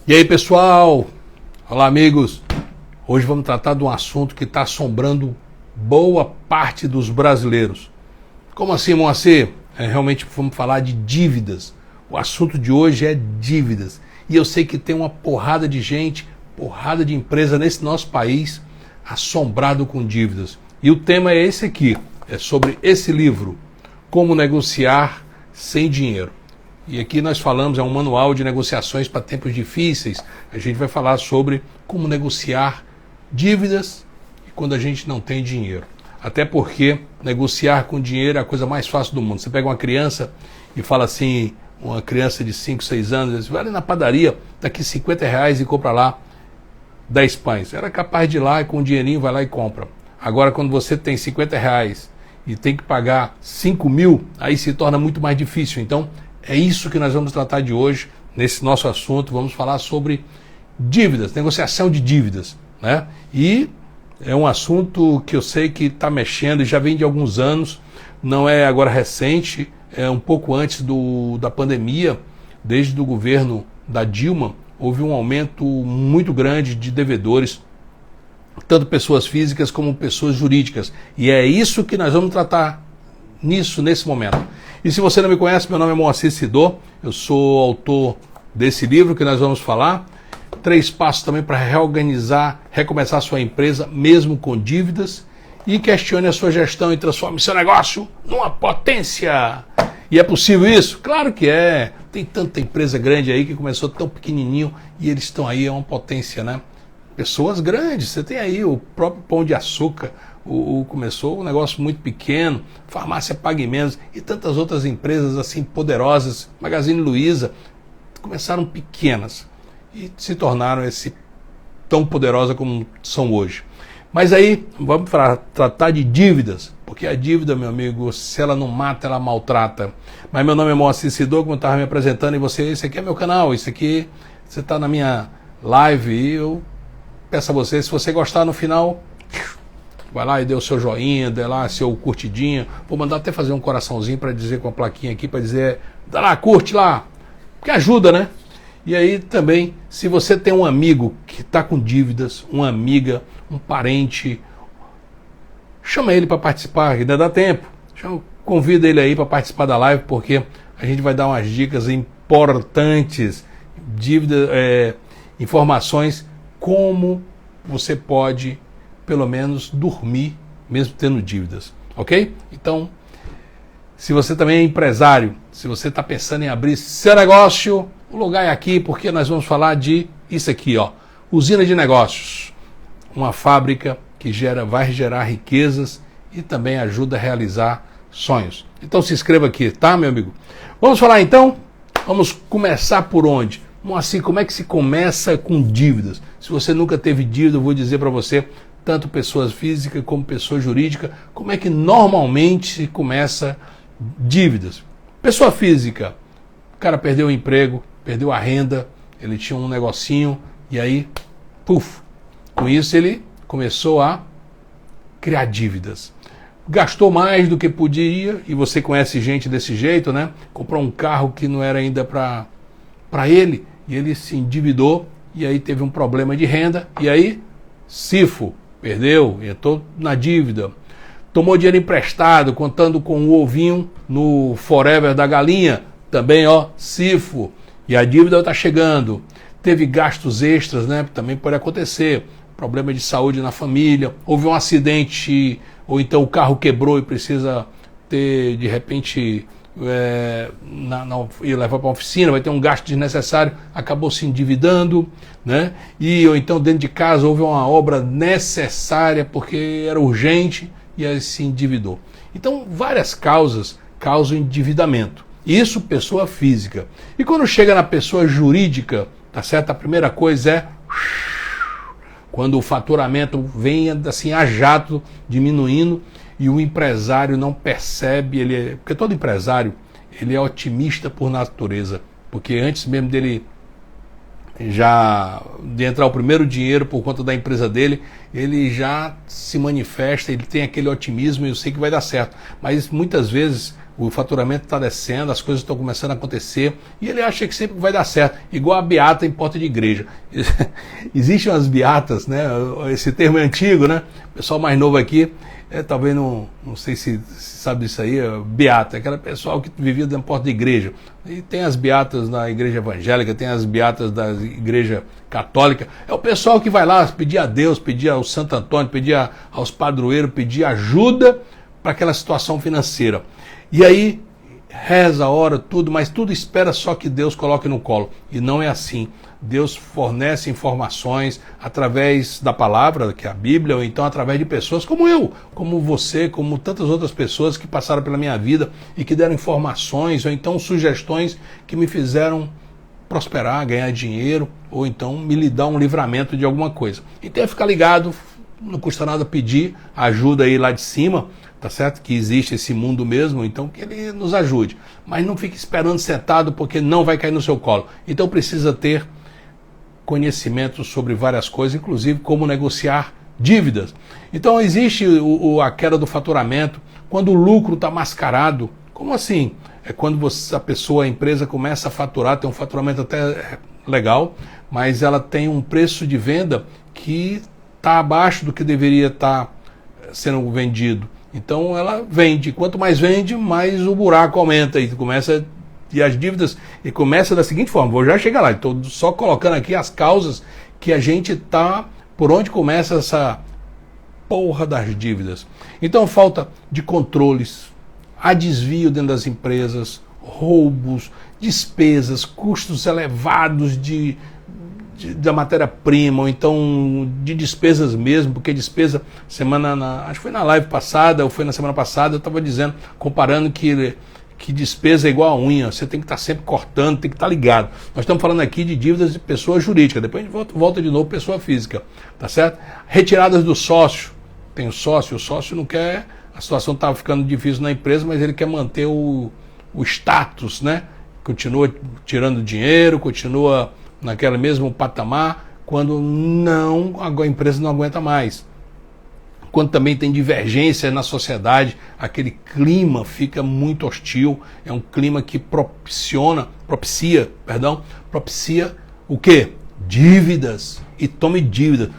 E aí, pessoal? Olá, amigos. Hoje vamos tratar de um assunto que está assombrando boa parte dos brasileiros. Como assim, Moacir? Realmente vamos falar de dívidas. O assunto de hoje é dívidas. E eu sei que tem uma porrada de gente, porrada de empresa nesse nosso país assombrado com dívidas. E o tema é esse aqui, é sobre esse livro, Como Negociar Sem Dinheiro. E aqui nós falamos, é um manual de negociações para tempos difíceis. A gente vai falar sobre como negociar dívidas e quando a gente não tem dinheiro. Até porque negociar com dinheiro é a coisa mais fácil do mundo. Você pega uma criança e fala assim, uma criança de 5, 6 anos, vai ali na padaria, tá aqui R$50 e compra lá 10 pães. Era capaz de ir lá e com o dinheirinho vai lá e compra. Agora quando você tem R$50 e tem que pagar 5 mil, aí se torna muito mais difícil. Então é isso que nós vamos tratar de hoje, nesse nosso assunto. Vamos falar sobre dívidas, negociação de dívidas, né? E é um assunto que eu sei que está mexendo e já vem de alguns anos, não é agora recente, é um pouco antes da pandemia, desde o governo da Dilma, houve um aumento muito grande de devedores, tanto pessoas físicas como pessoas jurídicas. E é isso que nós vamos tratar nesse momento. E se você não me conhece, meu nome é Moacir Sidor, eu sou autor desse livro que nós vamos falar. 3 passos também para reorganizar, recomeçar sua empresa, mesmo com dívidas. E questione a sua gestão e transforme seu negócio numa potência. E é possível isso? Claro que é. Tem tanta empresa grande aí que começou tão pequenininho e eles estão aí, é uma potência, né? Pessoas grandes, você tem aí o próprio Pão de Açúcar, começou um negócio muito pequeno, Farmácia Pague Menos e tantas outras empresas assim poderosas, Magazine Luiza, começaram pequenas e se tornaram tão poderosas como são hoje. Mas aí vamos tratar de dívidas, porque a dívida, meu amigo, se ela não mata, ela maltrata. Mas meu nome é Moacir Sidor, como eu estava me apresentando, e esse aqui é meu canal, isso aqui, você está na minha live e eu peço a você, se você gostar no final, vai lá e dê o seu joinha, dê lá seu curtidinho. Vou mandar até fazer um coraçãozinho para dizer com a plaquinha aqui, para dizer, dá lá, curte lá, porque ajuda, né? E aí também, se você tem um amigo que está com dívidas, uma amiga, um parente, chama ele para participar, ainda dá tempo. Convida ele aí para participar da live, porque a gente vai dar umas dicas importantes, informações, como você pode, pelo menos, dormir, mesmo tendo dívidas, ok? Então, se você também é empresário, se você está pensando em abrir seu negócio, o lugar é aqui, porque nós vamos falar de isso aqui, ó, usina de negócios, uma fábrica que vai gerar riquezas e também ajuda a realizar sonhos. Então se inscreva aqui, tá, meu amigo? Vamos falar então? Vamos começar por onde? Assim, como é que se começa com dívidas? Se você nunca teve dívida, eu vou dizer para você, tanto pessoas físicas como pessoa jurídica, como é que normalmente se começa dívidas. Pessoa física, o cara perdeu o emprego, perdeu a renda, ele tinha um negocinho e aí, puf, com isso ele começou a criar dívidas. Gastou mais do que podia, e você conhece gente desse jeito, né? Comprou um carro que não era ainda para ele, e ele se endividou, e aí teve um problema de renda, e aí, cifo, perdeu, entrou na dívida. Tomou dinheiro emprestado, contando com o ovinho no forever da galinha, também, ó, cifo, e a dívida está chegando. Teve gastos extras, né? Também pode acontecer, problema de saúde na família, houve um acidente, ou então o carro quebrou e precisa ter, de repente, ir levar para a oficina, vai ter um gasto desnecessário, acabou se endividando, né? Ou então dentro de casa houve uma obra necessária porque era urgente e aí se endividou. Então várias causas causam endividamento. Isso pessoa física. E quando chega na pessoa jurídica, tá certo? A primeira coisa é quando o faturamento vem assim a jato, diminuindo, e o empresário não percebe, porque todo empresário ele é otimista por natureza, porque antes mesmo de entrar o primeiro dinheiro por conta da empresa dele, ele já se manifesta, ele tem aquele otimismo e eu sei que vai dar certo. Mas muitas vezes o faturamento está descendo, as coisas estão começando a acontecer e ele acha que sempre vai dar certo, igual a beata em porta de igreja. Existem umas beatas, né? Esse termo é antigo, né? O pessoal mais novo aqui, talvez não sei se sabe disso aí, beata, aquele pessoal que vivia na porta de igreja. E tem as beatas da igreja evangélica, tem as beatas da igreja católica. É o pessoal que vai lá pedir a Deus, pedir ao Santo Antônio, pedir aos padroeiros, pedir ajuda para aquela situação financeira. E aí, reza, ora, tudo, mas tudo espera só que Deus coloque no colo. E não é assim. Deus fornece informações através da palavra, que é a Bíblia, ou então através de pessoas como eu, como você, como tantas outras pessoas que passaram pela minha vida e que deram informações, ou então sugestões que me fizeram prosperar, ganhar dinheiro, ou então me dar um livramento de alguma coisa. Então é ficar ligado, não custa nada pedir ajuda aí lá de cima, tá certo? Que existe esse mundo mesmo, então que ele nos ajude. Mas não fique esperando sentado porque não vai cair no seu colo. Então precisa ter conhecimento sobre várias coisas, inclusive como negociar dívidas. Então existe a queda do faturamento, quando o lucro está mascarado. Como assim? É quando a empresa começa a faturar, tem um faturamento até legal, mas ela tem um preço de venda que está abaixo do que deveria estar sendo vendido. Então ela vende. Quanto mais vende, mais o buraco aumenta e as dívidas e começa da seguinte forma. Vou já chegar lá. Estou só colocando aqui as causas que a gente está, por onde começa essa porra das dívidas. Então falta de controles, há desvio dentro das empresas, roubos, despesas, custos elevados da matéria-prima, ou então de despesas mesmo, porque despesa, acho que foi na live passada, ou foi na semana passada, eu estava dizendo, comparando que despesa é igual a unha, você tem que estar sempre cortando, tem que estar ligado. Nós estamos falando aqui de dívidas de pessoa jurídica, depois a gente volta de novo pessoa física, tá certo? Retiradas do sócio, tem o sócio não quer, a situação estava ficando difícil na empresa, mas ele quer manter o status, né? Continua tirando dinheiro, continua naquele mesmo patamar, quando a empresa não aguenta mais. Quando também tem divergência na sociedade, aquele clima fica muito hostil, é um clima que propicia o quê? Dívidas. E tome dívida.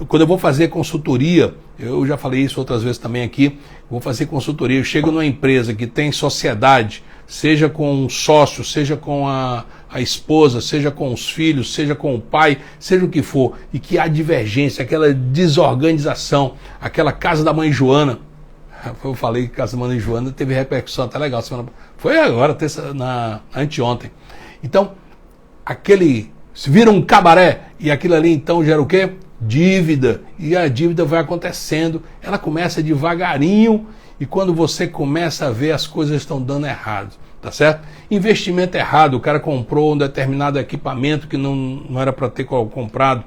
Quando eu vou fazer consultoria, eu já falei isso outras vezes também aqui, vou fazer consultoria, eu chego numa empresa que tem sociedade, seja com um sócio, seja com a esposa, seja com os filhos, seja com o pai, seja o que for, e que há divergência, aquela desorganização, aquela casa da mãe Joana. Eu falei que casa da mãe Joana teve repercussão até legal, foi agora, anteontem. Então, se vira um cabaré, e aquilo ali então gera o quê? Dívida, e a dívida vai acontecendo, ela começa devagarinho, e quando você começa a ver, as coisas estão dando errado, tá certo? Investimento errado, o cara comprou um determinado equipamento que não era para ter comprado.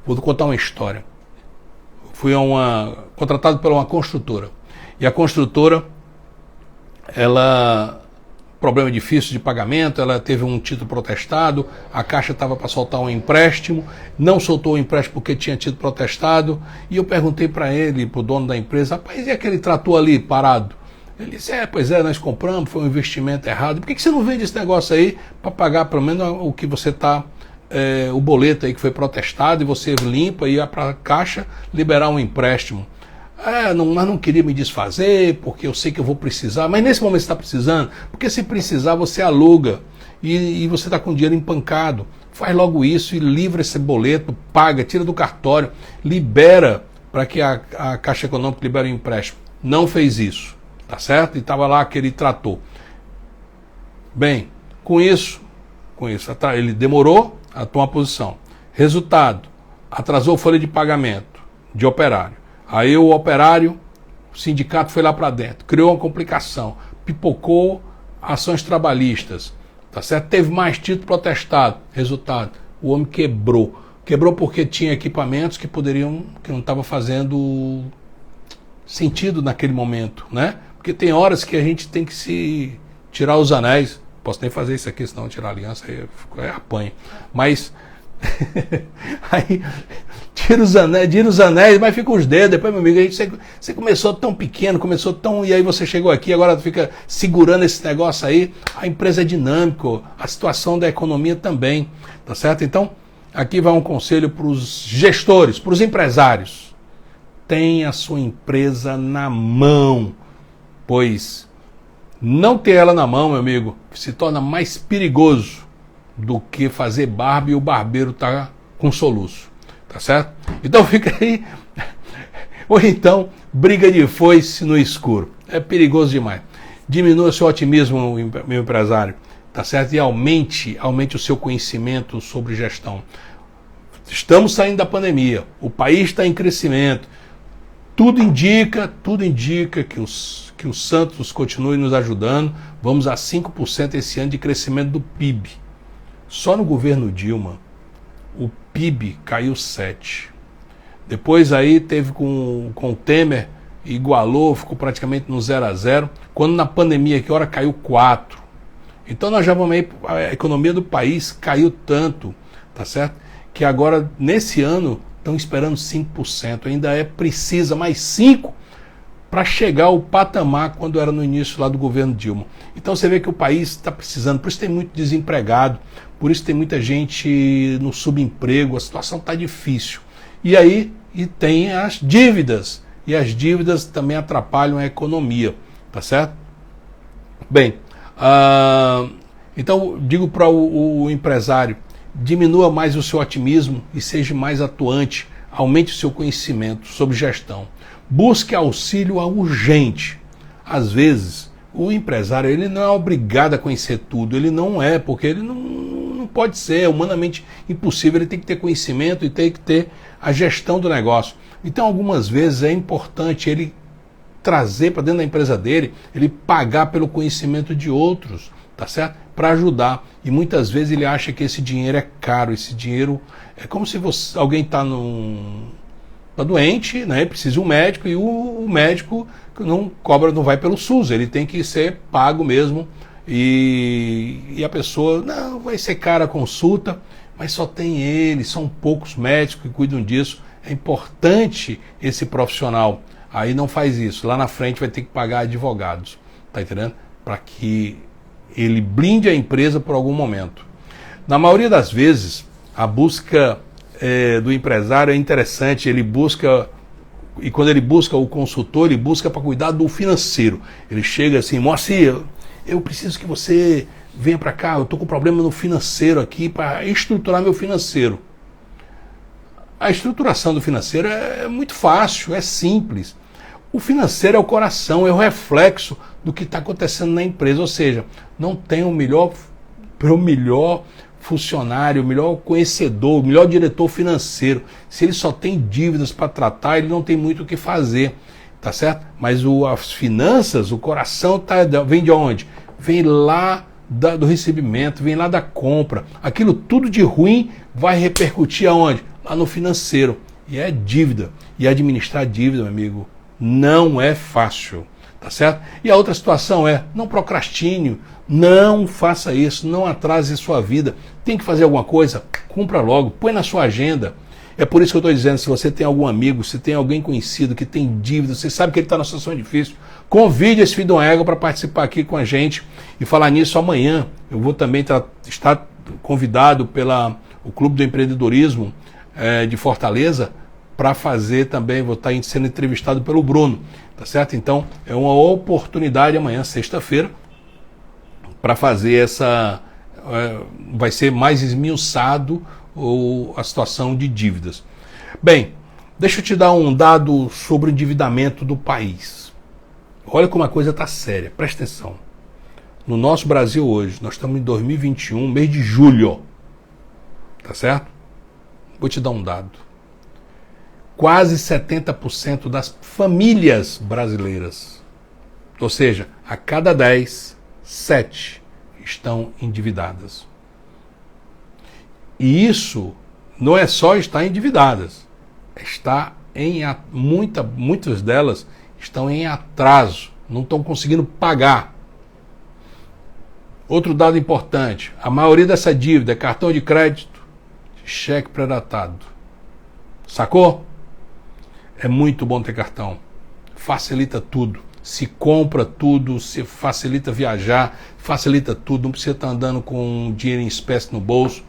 Vou contar uma história. Fui contratado por uma construtora, e a construtora, problema difícil de pagamento, ela teve um título protestado, a Caixa estava para soltar um empréstimo, não soltou o empréstimo porque tinha título protestado, e eu perguntei para ele, para o dono da empresa, rapaz, e aquele trator ali parado? Ele disse, pois é, nós compramos, foi um investimento errado, por que você não vende esse negócio aí para pagar pelo menos o que você está, o boleto aí que foi protestado, e você limpa e ia para a Caixa liberar um empréstimo? Mas não queria me desfazer, porque eu sei que eu vou precisar. Mas nesse momento você está precisando, porque se precisar você aluga e você está com dinheiro empancado. Faz logo isso e livra esse boleto, paga, tira do cartório, libera para que a Caixa Econômica libere o empréstimo. Não fez isso, tá certo? E estava lá aquele trator. Bem, com isso, ele demorou a tomar posição. Resultado, atrasou a folha de pagamento de operário. Aí o operário, o sindicato foi lá para dentro, criou uma complicação, pipocou ações trabalhistas, tá certo? Teve mais título protestado. Resultado, o homem quebrou. Quebrou porque tinha equipamentos que não estavam fazendo sentido naquele momento, né? Porque tem horas que a gente tem que se tirar os anéis. Posso nem fazer isso aqui, senão tirar a aliança, aí apanha. Mas Aí tira os anéis, mas fica os dedos. Depois, meu amigo, aí você começou tão pequeno, começou tão. E aí você chegou aqui, agora fica segurando esse negócio aí. A empresa é dinâmica, a situação da economia também. Tá certo? Então, aqui vai um conselho para os gestores, para os empresários. Tenha a sua empresa na mão, pois não ter ela na mão, meu amigo, se torna mais perigoso do que fazer barba e o barbeiro tá com soluço, tá certo? Então fica aí, ou então briga de foice no escuro, é perigoso demais. Diminua seu otimismo, meu empresário, tá certo? E aumente o seu conhecimento sobre gestão. Estamos saindo da pandemia, o país está em crescimento, tudo indica que o Santos continue nos ajudando. Vamos a 5% esse ano de crescimento do PIB. Só no governo Dilma, o PIB caiu 7%. Depois aí teve com o Temer, igualou, ficou praticamente no 0-0. Quando na pandemia, que hora caiu 4%. Então nós já vamos aí, a economia do país caiu tanto, tá certo? Que agora, nesse ano, estão esperando 5%. Ainda precisa mais 5% para chegar ao patamar quando era no início lá do governo Dilma. Então você vê que o país está precisando, por isso tem muito desempregado, por isso tem muita gente no subemprego, a situação está difícil. E aí tem as dívidas, e as dívidas também atrapalham a economia, tá certo? Bem, então digo para o empresário, diminua mais o seu otimismo e seja mais atuante, aumente o seu conhecimento sobre gestão. Busque auxílio urgente. Às vezes, o empresário ele não é obrigado a conhecer tudo, ele não é, porque ele não pode ser, é humanamente impossível, ele tem que ter conhecimento e tem que ter a gestão do negócio. Então, algumas vezes é importante ele trazer para dentro da empresa dele, ele pagar pelo conhecimento de outros, tá certo? Para ajudar. E muitas vezes ele acha que esse dinheiro é caro, esse dinheiro é como se alguém está doente, né? Precisa de um médico e o médico não cobra, não vai pelo SUS, ele tem que ser pago mesmo e a pessoa, não, vai ser cara a consulta, mas só tem ele, são poucos médicos que cuidam disso, é importante esse profissional, aí não faz isso, lá na frente vai ter que pagar advogados, tá entendendo? Para que ele blinde a empresa por algum momento. Na maioria das vezes, a busca do empresário é interessante, ele busca, e quando ele busca o consultor, ele busca para cuidar do financeiro. Ele chega assim, Moacir, eu preciso que você venha para cá, eu estou com problema no financeiro aqui, para estruturar meu financeiro. A estruturação do financeiro é muito fácil, é simples. O financeiro é o coração, é o reflexo do que está acontecendo na empresa, ou seja, não tem o melhor funcionário, o melhor conhecedor, o melhor diretor financeiro. Se ele só tem dívidas para tratar, ele não tem muito o que fazer, tá certo? Mas as finanças, o coração vem de onde? Vem lá do recebimento, vem lá da compra. Aquilo tudo de ruim vai repercutir aonde? Lá no financeiro. E é dívida. E administrar dívida, meu amigo, não é fácil, tá certo? E a outra situação é, não procrastine, não faça isso, não atrase sua vida. Tem que fazer alguma coisa? Cumpra logo, põe na sua agenda. É por isso que eu estou dizendo, se você tem algum amigo, se tem alguém conhecido que tem dívida, você sabe que ele está numa situação difícil, convide esse filho de uma égua para participar aqui com a gente e falar nisso amanhã. Eu vou também estar convidado pelo Clube do Empreendedorismo de Fortaleza para fazer também, vou estar sendo entrevistado pelo Bruno, tá certo? Então, é uma oportunidade amanhã, sexta-feira, para fazer vai ser mais esmiuçado a situação de dívidas. Bem, deixa eu te dar um dado sobre o endividamento do país. Olha como a coisa está séria, presta atenção. No nosso Brasil hoje, nós estamos em 2021, mês de julho, tá certo? Vou te dar um dado. Quase 70% das famílias brasileiras, ou seja, a cada 10, 7 estão endividadas. E isso não é só estar endividadas, muitas delas estão em atraso, não estão conseguindo pagar. Outro dado importante, a maioria dessa dívida é cartão de crédito, cheque pré-datado. Sacou? É muito bom ter cartão. Facilita tudo. Se compra tudo, se facilita viajar, facilita tudo. Não precisa estar andando com dinheiro em espécie no bolso,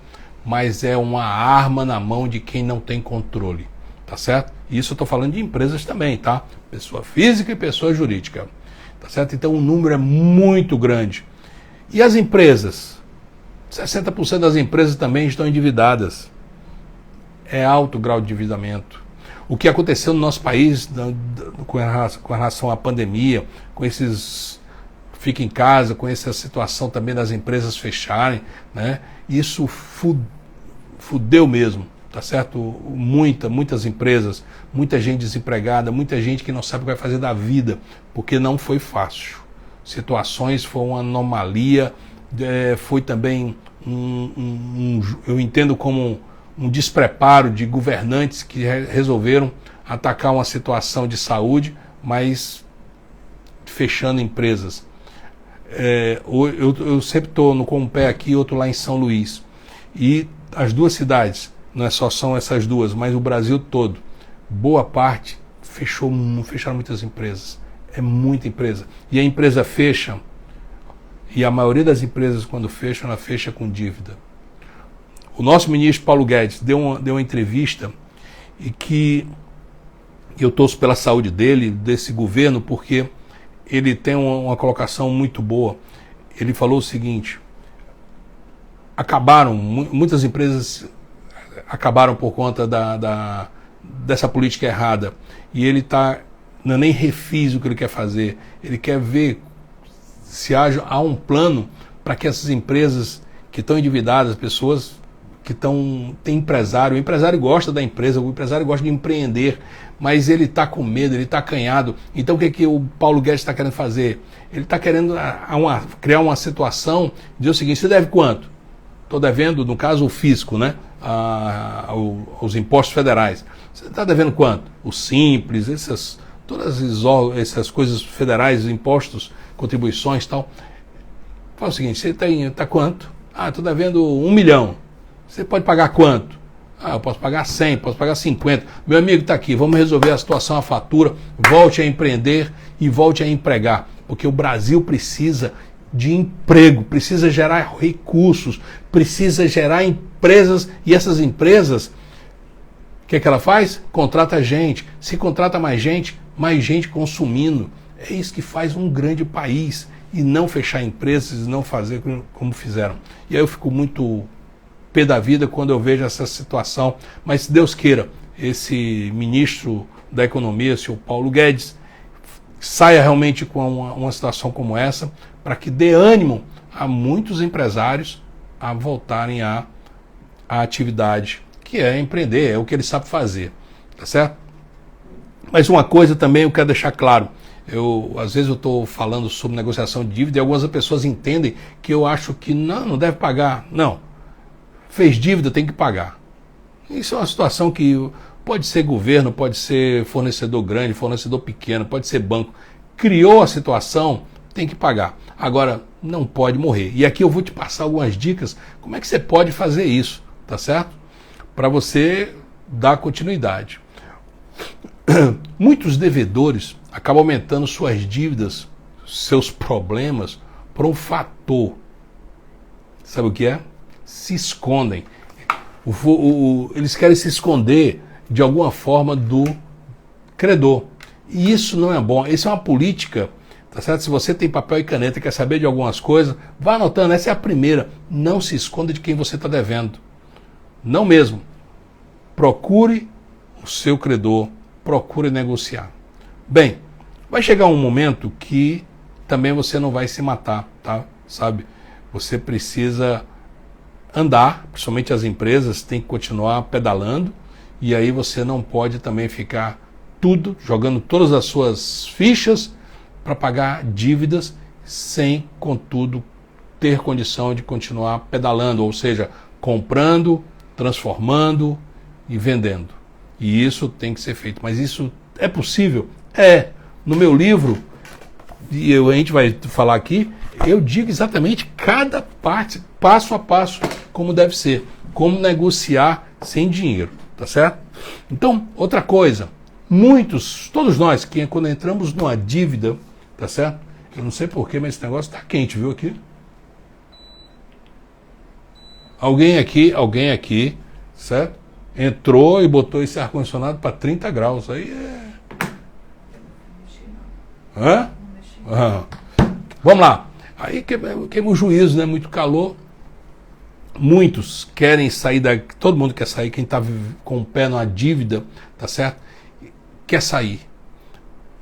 mas é uma arma na mão de quem não tem controle. Tá certo? Isso eu estou falando de empresas também, tá? Pessoa física e pessoa jurídica. Tá certo? Então o número é muito grande. E as empresas? 60% das empresas também estão endividadas. É alto grau de endividamento. O que aconteceu no nosso país com relação à pandemia, com esses fica em casa, com essa situação também das empresas fecharem, né? Isso fudeu mesmo, tá certo? Muitas empresas, muita gente desempregada, muita gente que não sabe o que vai fazer da vida, porque não foi fácil. Situações foi uma anomalia, foi também eu entendo como um despreparo de governantes que resolveram atacar uma situação de saúde, mas fechando empresas. Eu sempre estou com um pé aqui, outro lá em São Luís. E as duas cidades, não são essas duas, mas o Brasil todo, boa parte fecharam muitas empresas. É muita empresa. E a empresa fecha, e a maioria das empresas, quando fecham, ela fecha com dívida. O nosso ministro Paulo Guedes deu uma entrevista e que eu torço pela saúde dele, desse governo, porque ele tem uma colocação muito boa. Ele falou o seguinte: muitas empresas acabaram por conta dessa política errada, e ele não nem refis o que ele quer fazer, ele quer ver se há um plano para que essas empresas que estão endividadas, pessoas que tem empresário, o empresário gosta da empresa, o empresário gosta de empreender, mas ele está com medo, ele está acanhado. Então o que o Paulo Guedes está querendo fazer? Ele está querendo criar uma situação de dizer o seguinte: você deve quanto? Estou devendo, no caso, o fisco, né? Os impostos federais. Você está devendo quanto? O Simples, todas essas coisas federais, impostos, contribuições e tal. Fala o seguinte: você está quanto? Estou devendo 1 milhão. Você pode pagar quanto? Eu posso pagar 100, posso pagar 50. Meu amigo está aqui, vamos resolver a situação, a fatura, volte a empreender e volte a empregar. Porque o Brasil precisa de emprego, precisa gerar recursos, precisa gerar empresas, e essas empresas, o que ela faz? Contrata gente. Se contrata mais gente consumindo. É isso que faz um grande país, e não fechar empresas, não fazer como fizeram. E aí eu fico muito pé da vida quando eu vejo essa situação, mas se Deus queira, esse ministro da Economia, o senhor Paulo Guedes, saia realmente com uma situação como essa, para que dê ânimo a muitos empresários a voltarem à atividade, que é empreender, é o que ele sabe fazer, tá certo? Mas uma coisa também eu quero deixar claro: às vezes eu estou falando sobre negociação de dívida e algumas pessoas entendem que eu acho que não deve pagar. Não. Fez dívida, tem que pagar. Isso é uma situação que pode ser governo, pode ser fornecedor grande, fornecedor pequeno, pode ser banco. Criou a situação, tem que pagar. Agora, não pode morrer. E aqui eu vou te passar algumas dicas como é que você pode fazer isso, tá certo? Para você dar continuidade. Muitos devedores acabam aumentando suas dívidas, seus problemas, por um fator. Sabe o que é? Se escondem. Eles querem se esconder de alguma forma do credor. E isso não é bom. Isso é uma política, tá certo? Se você tem papel e caneta e quer saber de algumas coisas, vá anotando. Essa é a primeira. Não se esconda de quem você está devendo. Não mesmo. Procure o seu credor. Procure negociar. Bem, vai chegar um momento que também você não vai se matar, tá? Sabe? Você precisa andar, principalmente as empresas têm que continuar pedalando, e aí você não pode também ficar jogando todas as suas fichas para pagar dívidas sem, contudo, ter condição de continuar pedalando, ou seja, comprando, transformando e vendendo. E isso tem que ser feito. Mas isso é possível? É. No meu livro, e a gente vai falar aqui, eu digo exatamente cada parte, passo a passo, como deve ser. Como negociar sem dinheiro, tá certo? Então, outra coisa, todos nós, que quando entramos numa dívida, tá certo? Eu não sei porquê, mas esse negócio tá quente, viu aqui? Alguém aqui, certo? Entrou e botou esse ar-condicionado para 30 graus. Aí é. Hã? Ah. Vamos lá. Aí queima o juízo, né? Muito calor. Muitos querem sair todo mundo quer sair, quem está com o pé numa dívida, tá certo? Quer sair.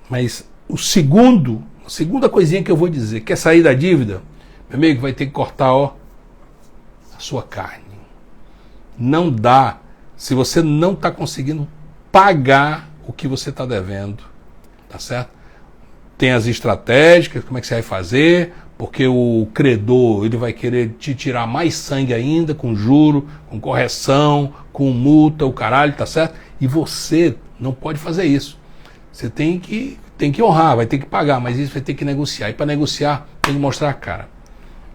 Mas a segunda coisinha que eu vou dizer, quer sair da dívida? Meu amigo, vai ter que cortar, ó, a sua carne. Não dá. Se você não está conseguindo pagar o que você está devendo, tá certo? Tem as estratégicas, como é que você vai fazer, porque o credor ele vai querer te tirar mais sangue ainda, com juro, com correção, com multa, o caralho, tá certo? E você não pode fazer isso. Você tem que honrar, vai ter que pagar, mas isso vai ter que negociar. E para negociar, tem que mostrar a cara.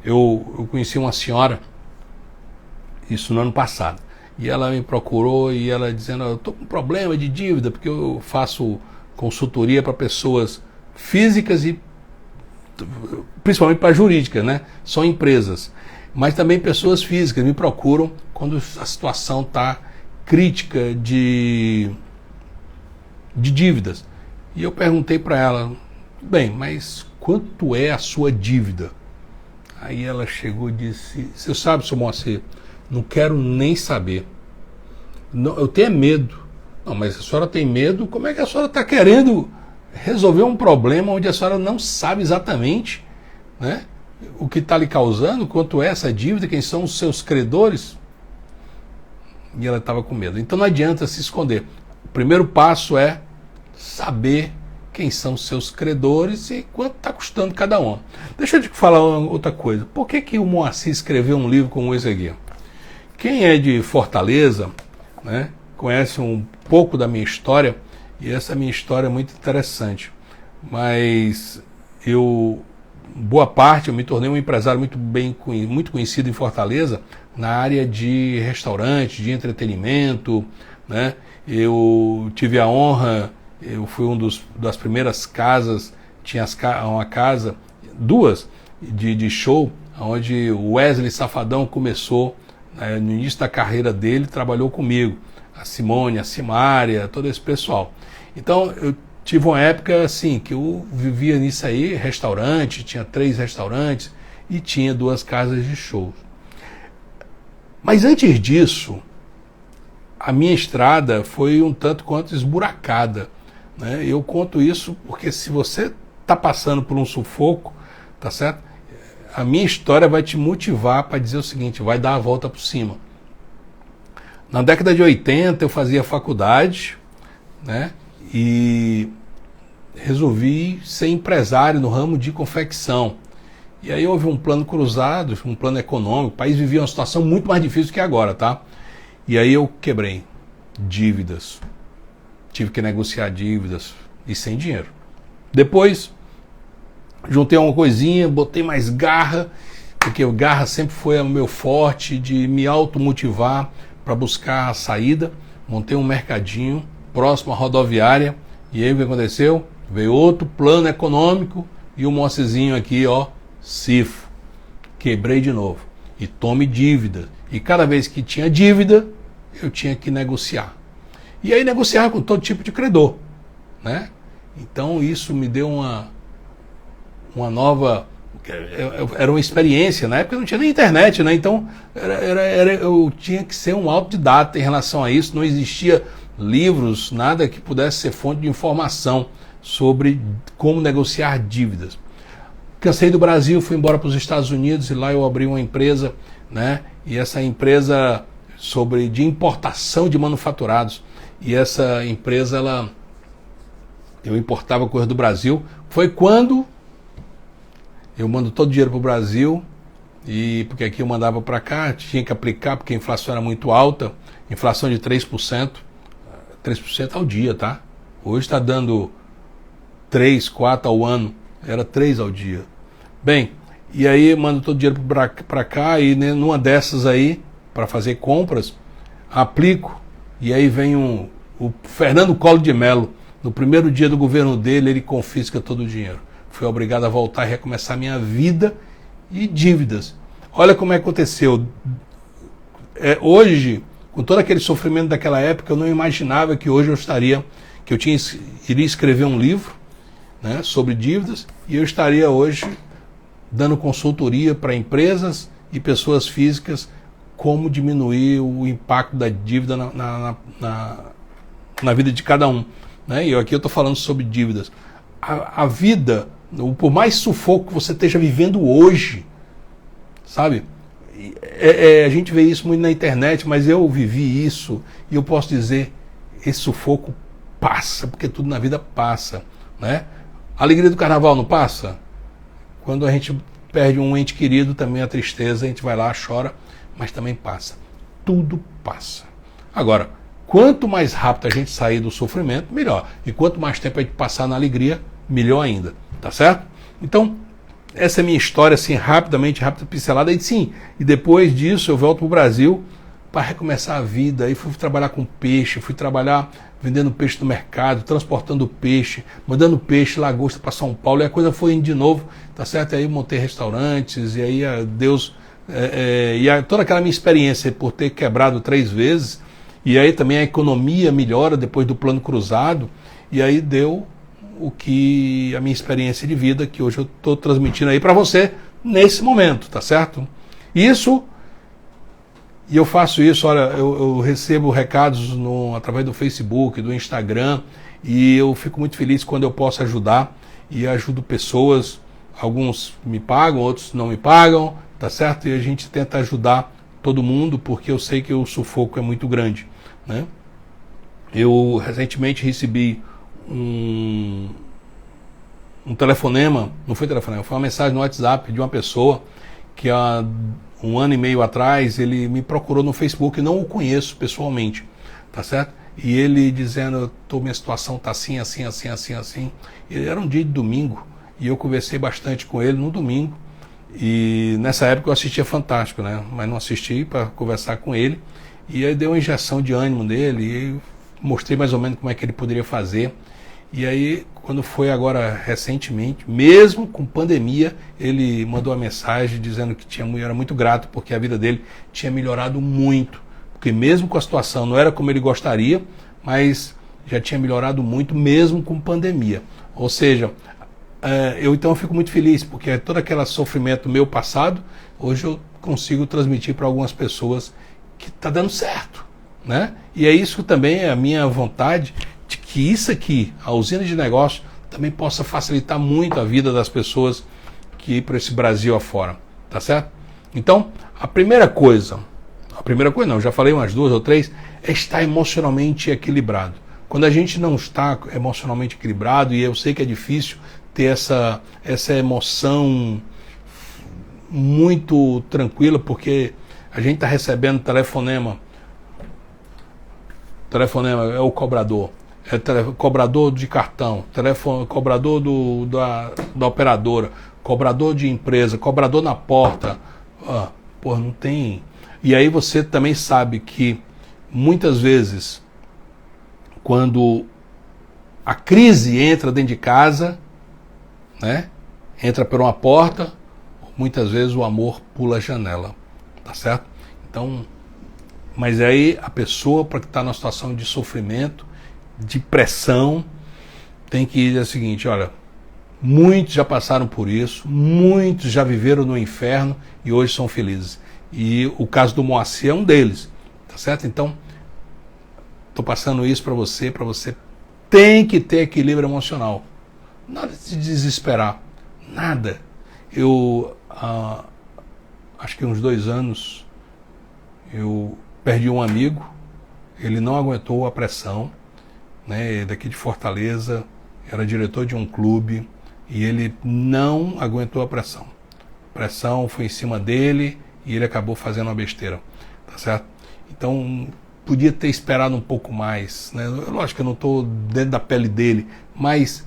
Eu conheci uma senhora, isso no ano passado, e ela me procurou e ela dizendo, eu estou com problema de dívida, porque eu faço consultoria para pessoas físicas e principalmente para jurídicas, né? São empresas, mas também pessoas físicas me procuram quando a situação está crítica de dívidas. E eu perguntei para ela, bem, mas quanto é a sua dívida? Aí ela chegou e disse, você sabe, seu Moacir, não quero nem saber. Não, eu tenho medo. Não, mas a senhora tem medo? Como é que a senhora está querendo resolver um problema onde a senhora não sabe exatamente, né, o que está lhe causando, quanto é essa dívida, quem são os seus credores? E ela estava com medo. Então não adianta se esconder. O primeiro passo é saber quem são os seus credores e quanto está custando cada um. Deixa eu te falar outra coisa. Por que o Moacir escreveu um livro como esse aqui? Quem é de Fortaleza, né, conhece um pouco da minha história, e essa minha história é muito interessante. Mas boa parte, eu me tornei um empresário muito conhecido em Fortaleza, na área de restaurante, de entretenimento, né? Eu tive a honra, eu fui das primeiras casas, tinha uma casa, duas, de show, onde o Wesley Safadão começou, né, no início da carreira dele, trabalhou comigo. A Simone, a Simária, todo esse pessoal. Então, eu tive uma época assim, que eu vivia nisso aí, restaurante, tinha 3 restaurantes e tinha 2 casas de shows. Mas antes disso, a minha estrada foi um tanto quanto esburacada, né? Eu conto isso porque se você está passando por um sufoco, tá certo? A minha história vai te motivar para dizer o seguinte, vai dar a volta por cima. Na década de 80 eu fazia faculdade, né? E resolvi ser empresário no ramo de confecção. E aí houve um plano cruzado, um plano econômico, o país vivia uma situação muito mais difícil que agora, tá? E aí eu quebrei dívidas, tive que negociar dívidas e sem dinheiro. Depois, juntei uma coisinha, botei mais garra, porque garra sempre foi o meu forte de me automotivar para buscar a saída. Montei um mercadinho próximo à rodoviária, e aí o que aconteceu? Veio outro plano econômico e o mocezinho aqui, ó, cifo. Quebrei de novo. E tome dívida. E cada vez que tinha dívida, eu tinha que negociar. E aí negociar com todo tipo de credor, né? Então isso me deu uma nova... Era uma experiência, na época não tinha nem internet, né? Então eu tinha que ser um autodidata em relação a isso, não existia livros, nada que pudesse ser fonte de informação sobre como negociar dívidas. Cansei do Brasil, fui embora para os Estados Unidos e lá eu abri uma empresa, né? E essa empresa de importação de manufaturados. E essa empresa, eu importava coisa do Brasil. Foi quando eu mando todo o dinheiro para o Brasil, e porque aqui eu mandava para cá, tinha que aplicar porque a inflação era muito alta, inflação de 3% ao dia, tá? Hoje está dando 3, 4 ao ano, era 3 ao dia. Bem, e aí eu mando todo o dinheiro para cá, e numa dessas aí, para fazer compras, aplico, e aí vem o Fernando Collor de Mello. No primeiro dia do governo dele, ele confisca todo o dinheiro. Fui obrigado a voltar e recomeçar minha vida e dívidas. Olha como é que aconteceu. Hoje, com todo aquele sofrimento daquela época, eu não imaginava que hoje iria escrever um livro, né, sobre dívidas, e eu estaria hoje dando consultoria para empresas e pessoas físicas como diminuir o impacto da dívida na vida de cada um. Né? E aqui eu estou falando sobre dívidas. A vida, por mais sufoco que você esteja vivendo hoje, sabe? A gente vê isso muito na internet, mas eu vivi isso e eu posso dizer, esse sufoco passa, porque tudo na vida passa. Né? A alegria do carnaval não passa? Quando a gente perde um ente querido, também a tristeza, a gente vai lá, chora, mas também passa. Tudo passa. Agora, quanto mais rápido a gente sair do sofrimento, melhor. E quanto mais tempo a gente passar na alegria, melhor ainda. Tá certo? Então, essa é a minha história, assim, rápida pincelada. E depois disso eu volto para o Brasil para recomeçar a vida. Aí fui trabalhar com peixe, fui trabalhar vendendo peixe no mercado, transportando peixe, mandando peixe, lagosta para São Paulo, e a coisa foi indo de novo, tá certo? E aí eu montei restaurantes, e aí Deus... toda aquela minha experiência por ter quebrado 3 vezes, e aí também a economia melhora depois do plano cruzado, e aí deu o que a minha experiência de vida, que hoje eu estou transmitindo aí para você, nesse momento, tá certo? E eu faço isso, olha, eu recebo recados através do Facebook, do Instagram, e eu fico muito feliz quando eu posso ajudar, e ajudo pessoas, alguns me pagam, outros não me pagam, tá certo? E a gente tenta ajudar todo mundo, porque eu sei que o sufoco é muito grande, né? Eu recentemente recebi um telefonema, não foi telefonema, foi uma mensagem no WhatsApp de uma pessoa que há 1 ano e meio atrás ele me procurou no Facebook, não o conheço pessoalmente, tá certo? E ele dizendo, minha situação tá assim, assim, assim, assim, assim. Ele era um dia de domingo e eu conversei bastante com ele no domingo. E nessa época eu assistia Fantástico, né? Mas não assisti para conversar com ele. E aí deu uma injeção de ânimo nele e mostrei mais ou menos como é que ele poderia fazer. E aí, quando foi agora recentemente, mesmo com pandemia, ele mandou uma mensagem dizendo que era muito grato porque a vida dele tinha melhorado muito. Porque mesmo com a situação, não era como ele gostaria, mas já tinha melhorado muito mesmo com pandemia. Ou seja, então eu fico muito feliz, porque todo aquele sofrimento meu passado, hoje eu consigo transmitir para algumas pessoas que está dando certo. Né? E é isso também é a minha vontade, de que isso aqui, a usina de negócio, também possa facilitar muito a vida das pessoas que ir para esse Brasil afora, tá certo? Então, a primeira coisa não, já falei umas 2 ou 3, é estar emocionalmente equilibrado. Quando a gente não está emocionalmente equilibrado, e eu sei que é difícil ter essa emoção muito tranquila, porque a gente está recebendo telefonema é o cobrador. Cobrador de cartão, cobrador da operadora, cobrador de empresa, cobrador na porta. Não tem. E aí você também sabe que muitas vezes, quando a crise entra dentro de casa, né, entra por uma porta, muitas vezes o amor pula a janela, tá certo? Então, mas aí a pessoa, para que está numa situação de sofrimento, de pressão, tem que ir o seguinte, olha, muitos já passaram por isso, muitos já viveram no inferno e hoje são felizes. E o caso do Moacir é um deles, tá certo? Então, estou passando isso para você tem que ter equilíbrio emocional. Nada de se desesperar, nada. Eu, acho que uns 2 anos, eu perdi um amigo, ele não aguentou a pressão, né, daqui de Fortaleza, era diretor de um clube, e ele não aguentou a pressão. A pressão foi em cima dele e ele acabou fazendo uma besteira, tá certo? Então, podia ter esperado um pouco mais, né? Lógico que eu não estou dentro da pele dele, mas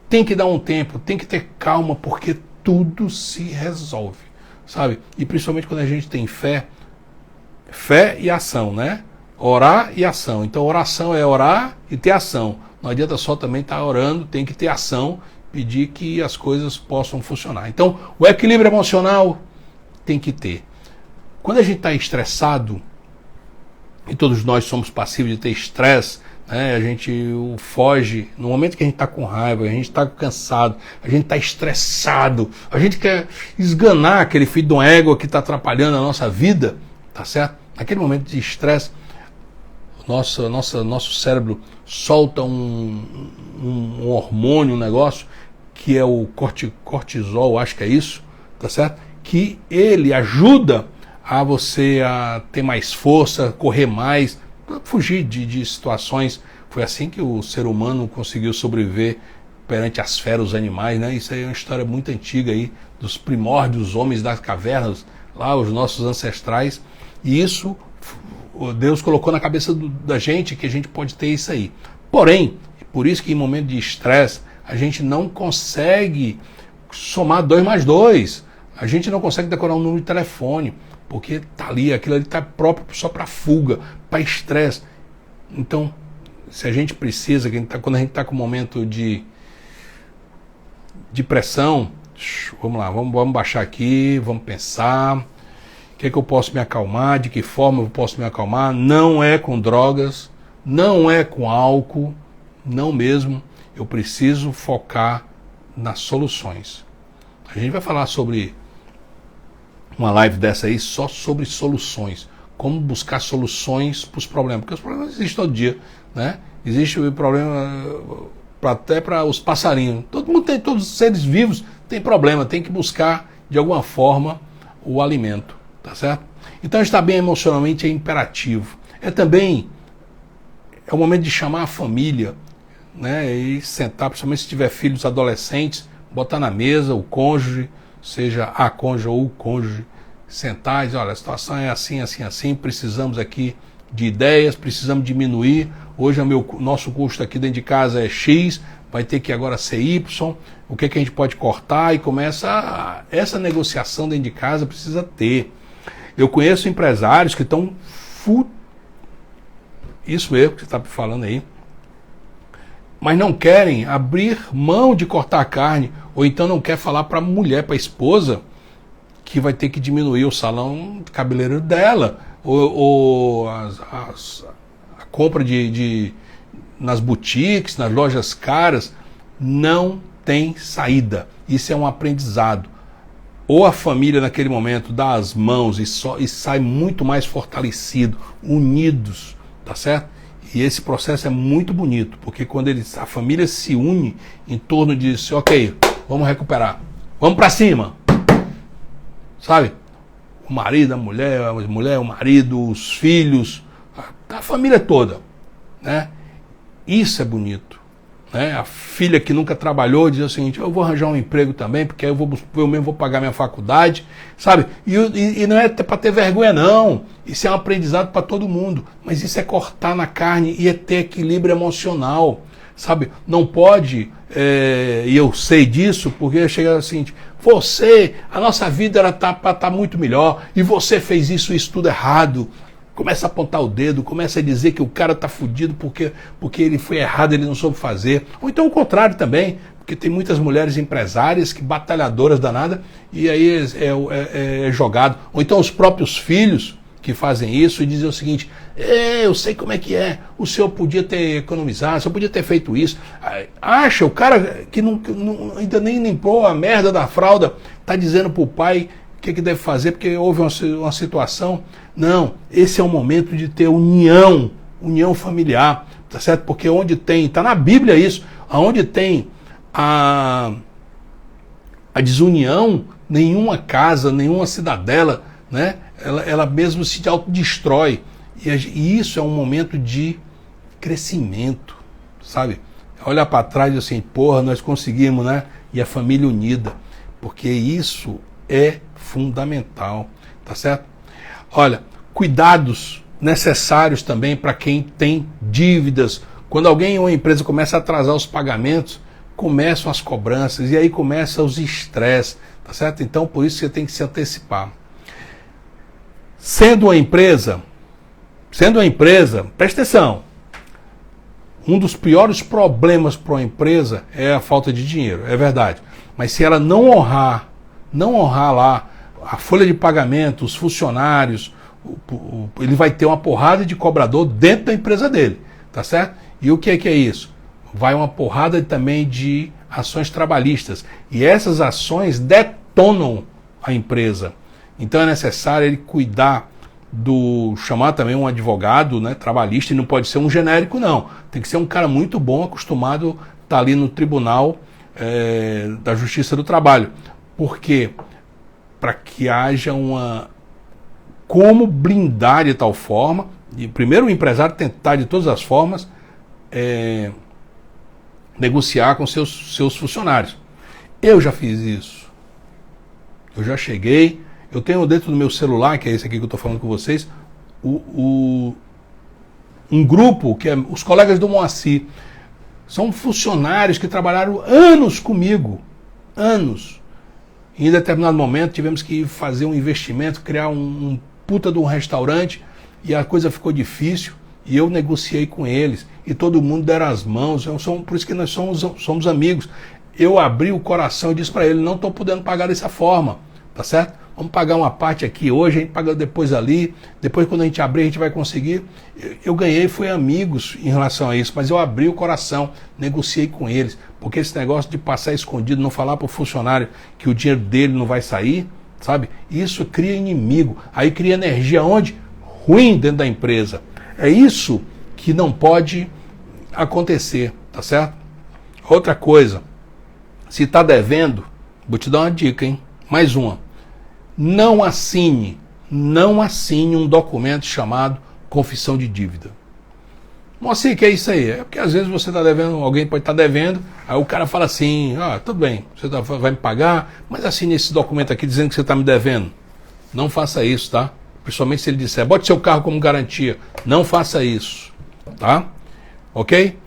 tem que dar um tempo, tem que ter calma, porque tudo se resolve, sabe? E principalmente quando a gente tem fé e ação, né? Orar e ação. Então oração é orar e ter ação. Não adianta só também estar orando, tem que ter ação, pedir que as coisas possam funcionar. Então o equilíbrio emocional tem que ter. Quando a gente está estressado, e todos nós somos passíveis de ter estresse, né? A gente foge, no momento que a gente está com raiva, a gente está cansado, a gente está estressado, a gente quer esganar aquele filho de uma égua que está atrapalhando a nossa vida, tá certo? Naquele momento de estresse, nosso cérebro solta um hormônio, um negócio, que é o cortisol, acho que é isso, tá certo? Que ele ajuda a você a ter mais força, correr mais, fugir de situações. Foi assim que o ser humano conseguiu sobreviver perante as feras, os animais, né? Isso aí é uma história muito antiga aí, dos primórdios, os homens das cavernas, lá os nossos ancestrais, e isso Deus colocou na cabeça da gente que a gente pode ter isso aí. Porém, por isso que em momento de estresse, a gente não consegue somar 2 mais 2, a gente não consegue decorar um número de telefone, porque tá ali, aquilo ali está próprio só para fuga, para estresse. Então, se a gente precisa, quando a gente está com um momento de pressão, vamos lá, vamos baixar aqui, vamos pensar, o que é que eu posso me acalmar, de que forma eu posso me acalmar. Não é com drogas, não é com álcool, não mesmo. Eu preciso focar nas soluções. A gente vai falar sobre uma live dessa aí só sobre soluções, como buscar soluções para os problemas, porque os problemas existem todo dia, né? Existe o problema até para os passarinhos, todo mundo tem, todos os seres vivos têm problema, tem que buscar de alguma forma o alimento, tá certo? Então estar bem emocionalmente é imperativo. É o momento de chamar a família, né? E sentar, principalmente se tiver filhos adolescentes, botar na mesa o cônjuge, seja a cônjuge ou o cônjuge, sentar e dizer, olha, a situação é assim, assim, assim, precisamos aqui de ideias, precisamos diminuir, hoje nosso custo aqui dentro de casa é X, vai ter que agora ser Y, o que a gente pode cortar, e começa essa negociação dentro de casa, precisa ter. Eu conheço empresários que estão isso mesmo que você está falando aí, mas não querem abrir mão de cortar a carne, ou então não quer falar para a mulher, para a esposa, que vai ter que diminuir o salão cabeleireiro dela, ou a compra nas boutiques, nas lojas caras. Não tem saída. Isso é um aprendizado. Ou a família naquele momento dá as mãos e sai muito mais fortalecido, unidos, tá certo? E esse processo é muito bonito, porque quando a família se une em torno disso, ok, vamos recuperar, vamos para cima, sabe? O marido, a mulher, o marido, os filhos, a família toda, né? Isso é bonito, né? A filha que nunca trabalhou diz o seguinte, eu vou arranjar um emprego também, porque eu mesmo vou pagar minha faculdade, sabe? E não é para ter vergonha não, isso é um aprendizado para todo mundo, mas isso é cortar na carne e é ter equilíbrio emocional, sabe? Não pode, e eu sei disso, porque chega o seguinte, a nossa vida era para estar muito melhor, e você fez isso tudo errado. Começa a apontar o dedo, começa a dizer que o cara está fudido porque ele foi errado, ele não soube fazer. Ou então o contrário também, porque tem muitas mulheres empresárias, batalhadoras danadas, e aí é jogado. Ou então os próprios filhos que fazem isso e dizem o seguinte, eu sei como é que é, o senhor podia ter economizado, o senhor podia ter feito isso. Acha, o cara que ainda nem limpou a merda da fralda, está dizendo para o pai o que deve fazer, porque houve uma situação. Não, esse é o momento de ter união familiar, tá certo? Porque onde tem, tá na Bíblia isso, aonde tem a desunião, nenhuma casa, nenhuma cidadela, né? Ela mesmo se autodestrói. E isso é um momento de crescimento, sabe? Olhar para trás e assim, porra, nós conseguimos, né? E a família unida, porque isso é fundamental, tá certo? Olha, cuidados necessários também para quem tem dívidas. Quando alguém ou uma empresa começa a atrasar os pagamentos, começam as cobranças e aí começam os estresses, tá certo? Então, por isso você tem que se antecipar. Sendo uma empresa, Sendo uma empresa, presta atenção, um dos piores problemas para uma empresa é a falta de dinheiro, é verdade. Mas se ela não honrar lá a folha de pagamento, os funcionários, ele vai ter uma porrada de cobrador dentro da empresa dele, tá certo? E o que é isso? Vai uma porrada também de ações trabalhistas. E essas ações detonam a empresa. Então é necessário ele cuidar chamar também um advogado, né, trabalhista, e não pode ser um genérico, não. Tem que ser um cara muito bom, acostumado a estar ali no Tribunal da Justiça do Trabalho. Por quê? Para que haja como blindar de tal forma, e primeiro o empresário tentar de todas as formas negociar com seus funcionários. Eu já fiz isso. Eu já cheguei, eu tenho dentro do meu celular, que é esse aqui que eu estou falando com vocês, um grupo que é os colegas do Moacir. São funcionários que trabalharam anos comigo, anos. E em determinado momento tivemos que fazer um investimento, criar um puta de um restaurante, e a coisa ficou difícil, e eu negociei com eles, e todo mundo deram as mãos, por isso que nós somos amigos. Eu abri o coração e disse para ele, não estou podendo pagar dessa forma, tá certo? Vamos pagar uma parte aqui hoje, a gente paga depois ali, depois quando a gente abrir a gente vai conseguir. Eu ganhei, fui amigos em relação a isso, mas eu abri o coração, negociei com eles, porque esse negócio de passar escondido, não falar para o funcionário que o dinheiro dele não vai sair, sabe? Isso cria inimigo, aí cria energia onde? Ruim dentro da empresa. É isso que não pode acontecer, tá certo? Outra coisa, se está devendo, vou te dar uma dica, hein? Mais uma. Não assine um documento chamado confissão de dívida. Moacir, que é isso aí? É porque às vezes você está devendo, alguém pode estar devendo, aí o cara fala assim, tudo bem, você vai me pagar, mas assine esse documento aqui dizendo que você está me devendo. Não faça isso, tá? Principalmente se ele disser, bote seu carro como garantia. Não faça isso, tá? Ok?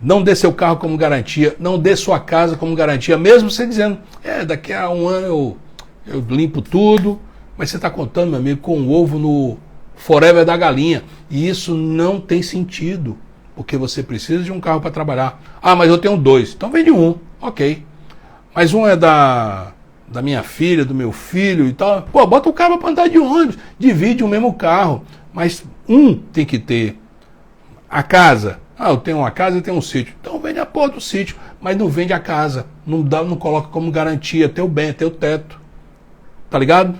Não dê seu carro como garantia, não dê sua casa como garantia, mesmo você dizendo, daqui a um ano eu limpo tudo, mas você está contando, meu amigo, com o ovo no forever da galinha, e isso não tem sentido, porque você precisa de um carro para trabalhar. Mas eu tenho 2, então vende um, ok. Mas um é da minha filha, do meu filho e tal, bota o carro para andar de ônibus, divide o mesmo carro, mas um tem que ter. A casa, eu tenho uma casa e tenho um sítio, então vende a porra do sítio, mas não vende a casa, não coloca como garantia teu bem, teu teto. Tá ligado?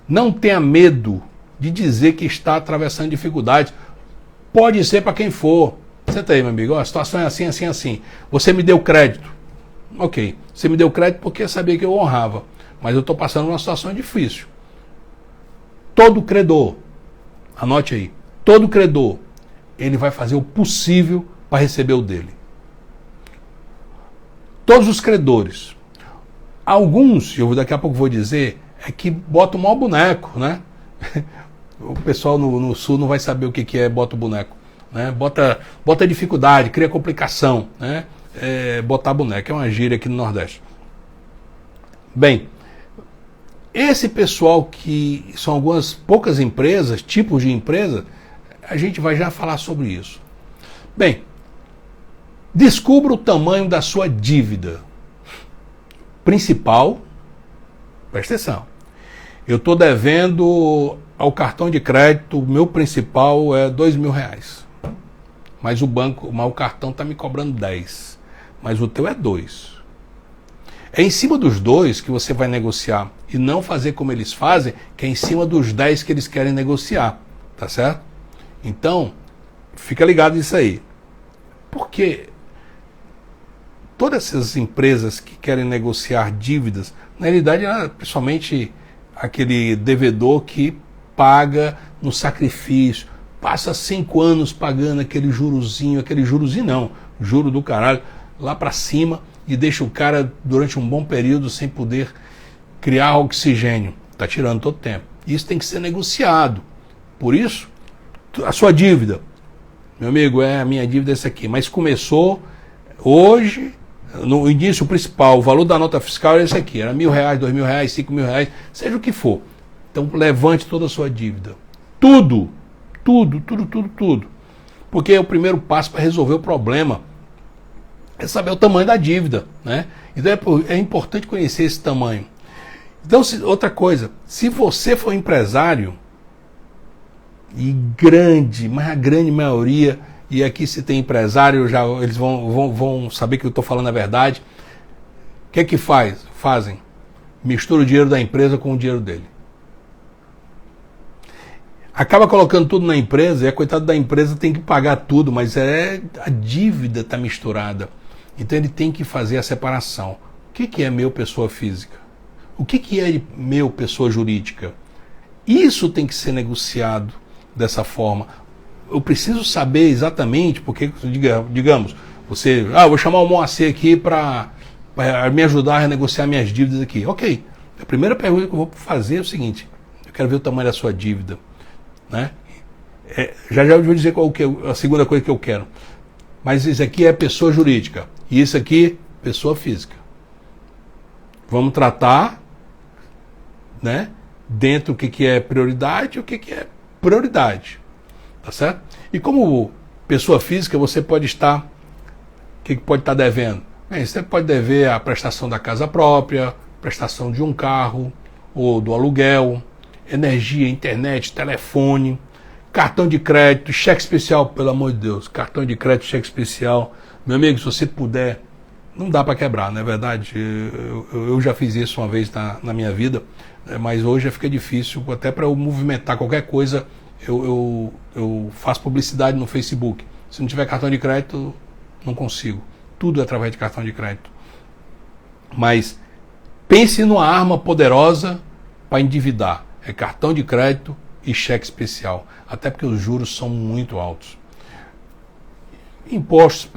Não tenha medo de dizer que está atravessando dificuldades. Pode ser para quem for. Senta aí, meu amigo. A situação é assim, assim, assim. Você me deu crédito. Ok. Você me deu crédito porque sabia que eu honrava. Mas eu estou passando uma situação difícil. Todo credor, anote aí, todo credor, ele vai fazer o possível para receber o dele. Todos os credores. Alguns, eu daqui a pouco vou dizer, é que bota o maior boneco, né? O pessoal no sul não vai saber o que é bota o boneco, né? Bota dificuldade, cria complicação, né? Botar boneco, é uma gíria aqui no Nordeste. Bem, esse pessoal que são algumas poucas empresas, tipos de empresa, a gente vai já falar sobre isso. Bem, descubra o tamanho da sua dívida principal, presta atenção, eu estou devendo ao cartão de crédito, o meu principal é R$2.000, mas o cartão está me cobrando 10, mas o teu é 2. É em cima dos 2 que você vai negociar, e não fazer como eles fazem, que é em cima dos 10 que eles querem negociar, tá certo? Então, fica ligado nisso aí, porque todas essas empresas que querem negociar dívidas, na realidade, principalmente aquele devedor que paga no sacrifício, passa 5 anos pagando aquele jurozinho não, juro do caralho, lá para cima, e deixa o cara durante um bom período sem poder criar oxigênio. Está tirando todo o tempo. Isso tem que ser negociado. Por isso, a sua dívida, meu amigo, a minha dívida é essa aqui, mas começou hoje. No início, o principal, o valor da nota fiscal era esse aqui, era R$1.000, R$2.000, R$5.000, seja o que for. Então, levante toda a sua dívida. Tudo, Tudo, tudo, tudo, tudo. Porque o primeiro passo para resolver o problema é saber o tamanho da dívida, né? Então é importante conhecer esse tamanho. Então, outra coisa, se você for empresário, e mas a grande maioria, e aqui se tem empresário, eles vão saber que eu estou falando a verdade, o que é que fazem? Mistura o dinheiro da empresa com o dinheiro dele. Acaba colocando tudo na empresa, e a coitada da empresa tem que pagar tudo, mas a dívida está misturada. Então ele tem que fazer a separação. O que é meu pessoa física? O que é meu pessoa jurídica? Isso tem que ser negociado dessa forma. Eu preciso saber exatamente, porque, digamos, vou chamar o Moacir aqui para me ajudar a renegociar minhas dívidas aqui. Ok, a primeira pergunta que eu vou fazer é o seguinte: eu quero ver o tamanho da sua dívida, né? Já eu vou dizer qual que é a segunda coisa que eu quero. Mas isso aqui é pessoa jurídica e isso aqui pessoa física. Vamos tratar, né, dentro o que é prioridade e o que é prioridade, tá certo? E como pessoa física você pode estar, o que pode estar devendo? Bem, você pode dever a prestação da casa própria, prestação de um carro ou do aluguel, energia, internet, telefone, cartão de crédito, cheque especial, pelo amor de Deus, cartão de crédito, cheque especial. Meu amigo, se você puder, não dá para quebrar, não é verdade? Eu já fiz isso uma vez na minha vida, mas hoje já fica difícil, até para eu movimentar qualquer coisa, eu faço publicidade no Facebook. Se não tiver cartão de crédito, não consigo. Tudo é através de cartão de crédito. Mas pense numa arma poderosa para endividar. É cartão de crédito e cheque especial. Até porque os juros são muito altos. Impostos,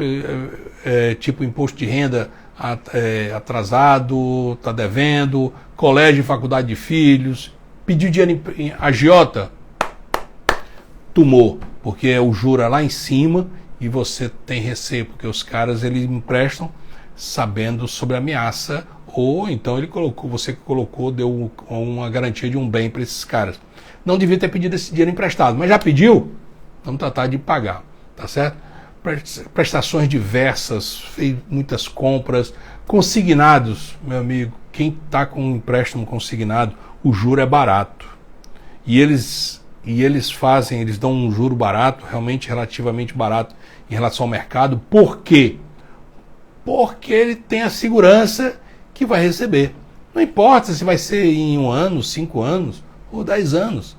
tipo imposto de renda atrasado, está devendo, colégio e faculdade de filhos, pediu dinheiro em agiota, tomou, porque o juro é lá em cima e você tem receio, porque os caras eles emprestam sabendo sobre a ameaça, ou então você deu uma garantia de um bem para esses caras. Não devia ter pedido esse dinheiro emprestado, mas já pediu, vamos tratar de pagar, tá certo? Prestações diversas, fez muitas compras, consignados, meu amigo, quem está com um empréstimo consignado, o juro é barato. E eles dão um juro barato, realmente relativamente barato em relação ao mercado. Por quê? Porque ele tem a segurança que vai receber. Não importa se vai ser em 1 ano, 5 anos ou 10 anos.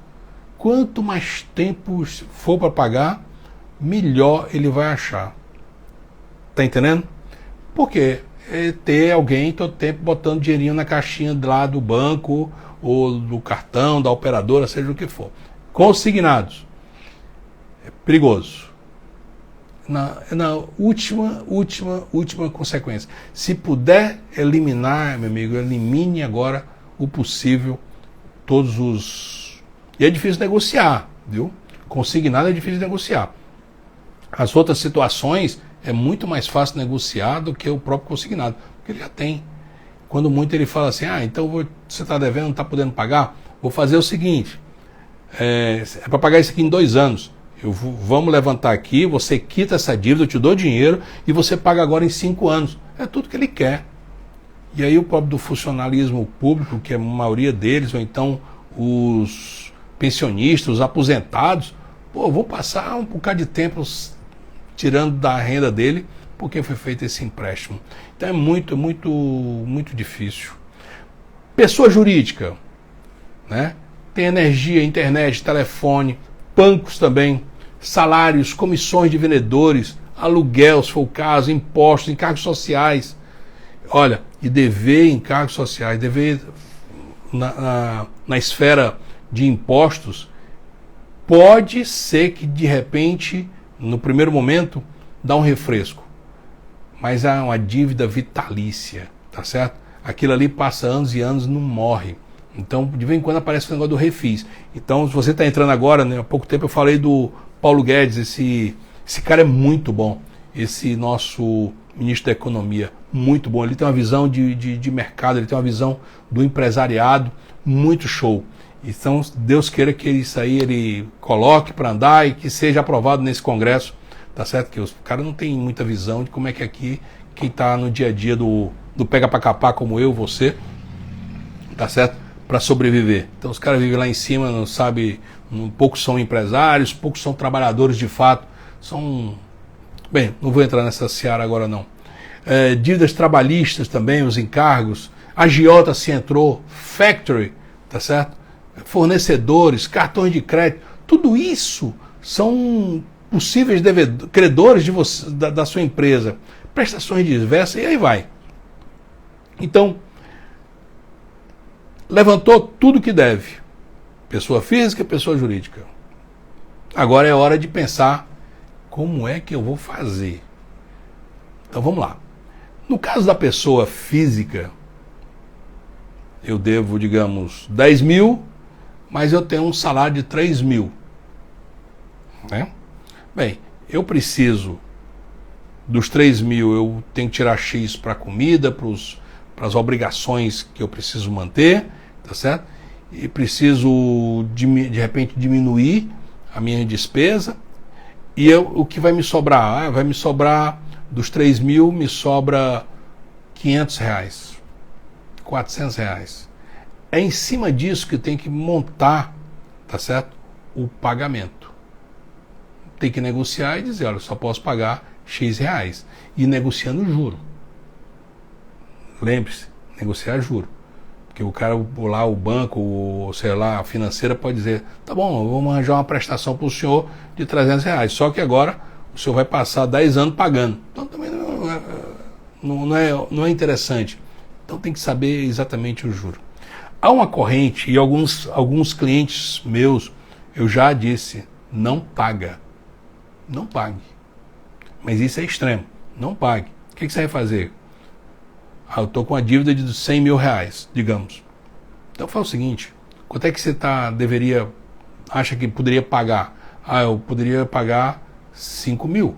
Quanto mais tempo for para pagar, melhor ele vai achar. Tá entendendo? Porque ter alguém todo tempo botando dinheirinho na caixinha lá do banco ou do cartão, da operadora, seja o que for. Consignados. É perigoso. Na última consequência. Se puder eliminar, meu amigo, elimine agora o possível todos os... E é difícil negociar, viu? Consignado é difícil negociar. As outras situações é muito mais fácil negociar do que o próprio consignado, porque ele já tem. Quando muito ele fala assim, então você está devendo, não está podendo pagar, vou fazer o seguinte, é para pagar isso aqui em 2 anos, vamos levantar aqui, você quita essa dívida, eu te dou dinheiro e você paga agora em 5 anos. É tudo que ele quer. E aí o próprio do funcionalismo público, que é a maioria deles, ou então os pensionistas, os aposentados, vou passar um bocado de tempo tirando da renda dele, porque foi feito esse empréstimo. Então é muito, muito, muito difícil. Pessoa jurídica, né? Tem energia, internet, telefone, bancos também, salários, comissões de vendedores, aluguel, se for o caso, impostos, encargos sociais. Olha, e dever encargos sociais, dever na esfera de impostos, pode ser que de repente, no primeiro momento, dá um refresco. Mas é uma dívida vitalícia, tá certo? Aquilo ali passa anos e anos e não morre. Então, de vez em quando aparece o negócio do refis. Então, se você está entrando agora, né, há pouco tempo eu falei do Paulo Guedes, esse cara é muito bom. Esse nosso ministro da Economia, muito bom. Ele tem uma visão de mercado, ele tem uma visão do empresariado muito show. Então, Deus queira que isso aí ele coloque para andar e que seja aprovado nesse Congresso, tá certo? Que os caras não têm muita visão de como é que aqui, quem está no dia a dia do pega para capar, como eu, você, tá certo? Para sobreviver. Então, os caras vivem lá em cima, não sabe, poucos são empresários, poucos são trabalhadores de fato, são... Bem, não vou entrar nessa seara agora não. Dívidas trabalhistas também, os encargos, agiota se entrou, factory, tá certo? Fornecedores, cartões de crédito, tudo isso são possíveis credores de você, da sua empresa, prestações diversas e aí vai. Então, levantou tudo que deve, pessoa física, pessoa jurídica. Agora é hora de pensar como é que eu vou fazer. Então vamos lá. No caso da pessoa física, eu devo, digamos, 10 mil, mas eu tenho um salário de 3 mil. Né? Bem, eu preciso dos 3 mil, eu tenho que tirar X para comida, para as obrigações que eu preciso manter, tá certo? E preciso, de repente, diminuir a minha despesa. E o que vai me sobrar? Vai me sobrar, dos 3 mil, me sobra 500 reais, 400 reais. É em cima disso que tem que montar, tá certo? O pagamento. Tem que negociar e dizer, olha, só posso pagar X reais. E negociando juro. Lembre-se, negociar juro. Porque o cara lá, o banco, ou sei lá, a financeira pode dizer, tá bom, vamos arranjar uma prestação para o senhor de 300 reais. Só que agora o senhor vai passar 10 anos pagando. Então também não é interessante. Então tem que saber exatamente o juro. Há uma corrente, e alguns clientes meus, eu já disse, não paga. Não pague. Mas isso é extremo. Não pague. O que você vai fazer? Eu estou com uma dívida de 100 mil reais, digamos. Então faz o seguinte, quanto é que você acha que poderia pagar? Eu poderia pagar 5 mil.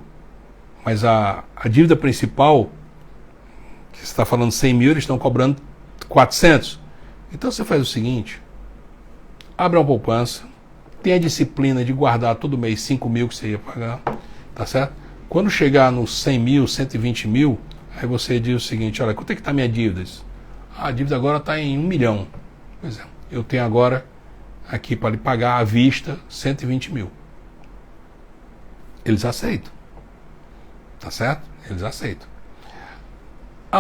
Mas a dívida principal, que você está falando 100 mil, eles estão cobrando 400. Então você faz o seguinte, abre uma poupança, tenha a disciplina de guardar todo mês 5 mil que você ia pagar, tá certo? Quando chegar nos 100 mil, 120 mil, aí você diz o seguinte, olha, quanto é que está a minha dívida? A dívida agora está em 1 milhão. Pois é, eu tenho agora aqui para lhe pagar à vista 120 mil. Eles aceitam. Tá certo? Eles aceitam.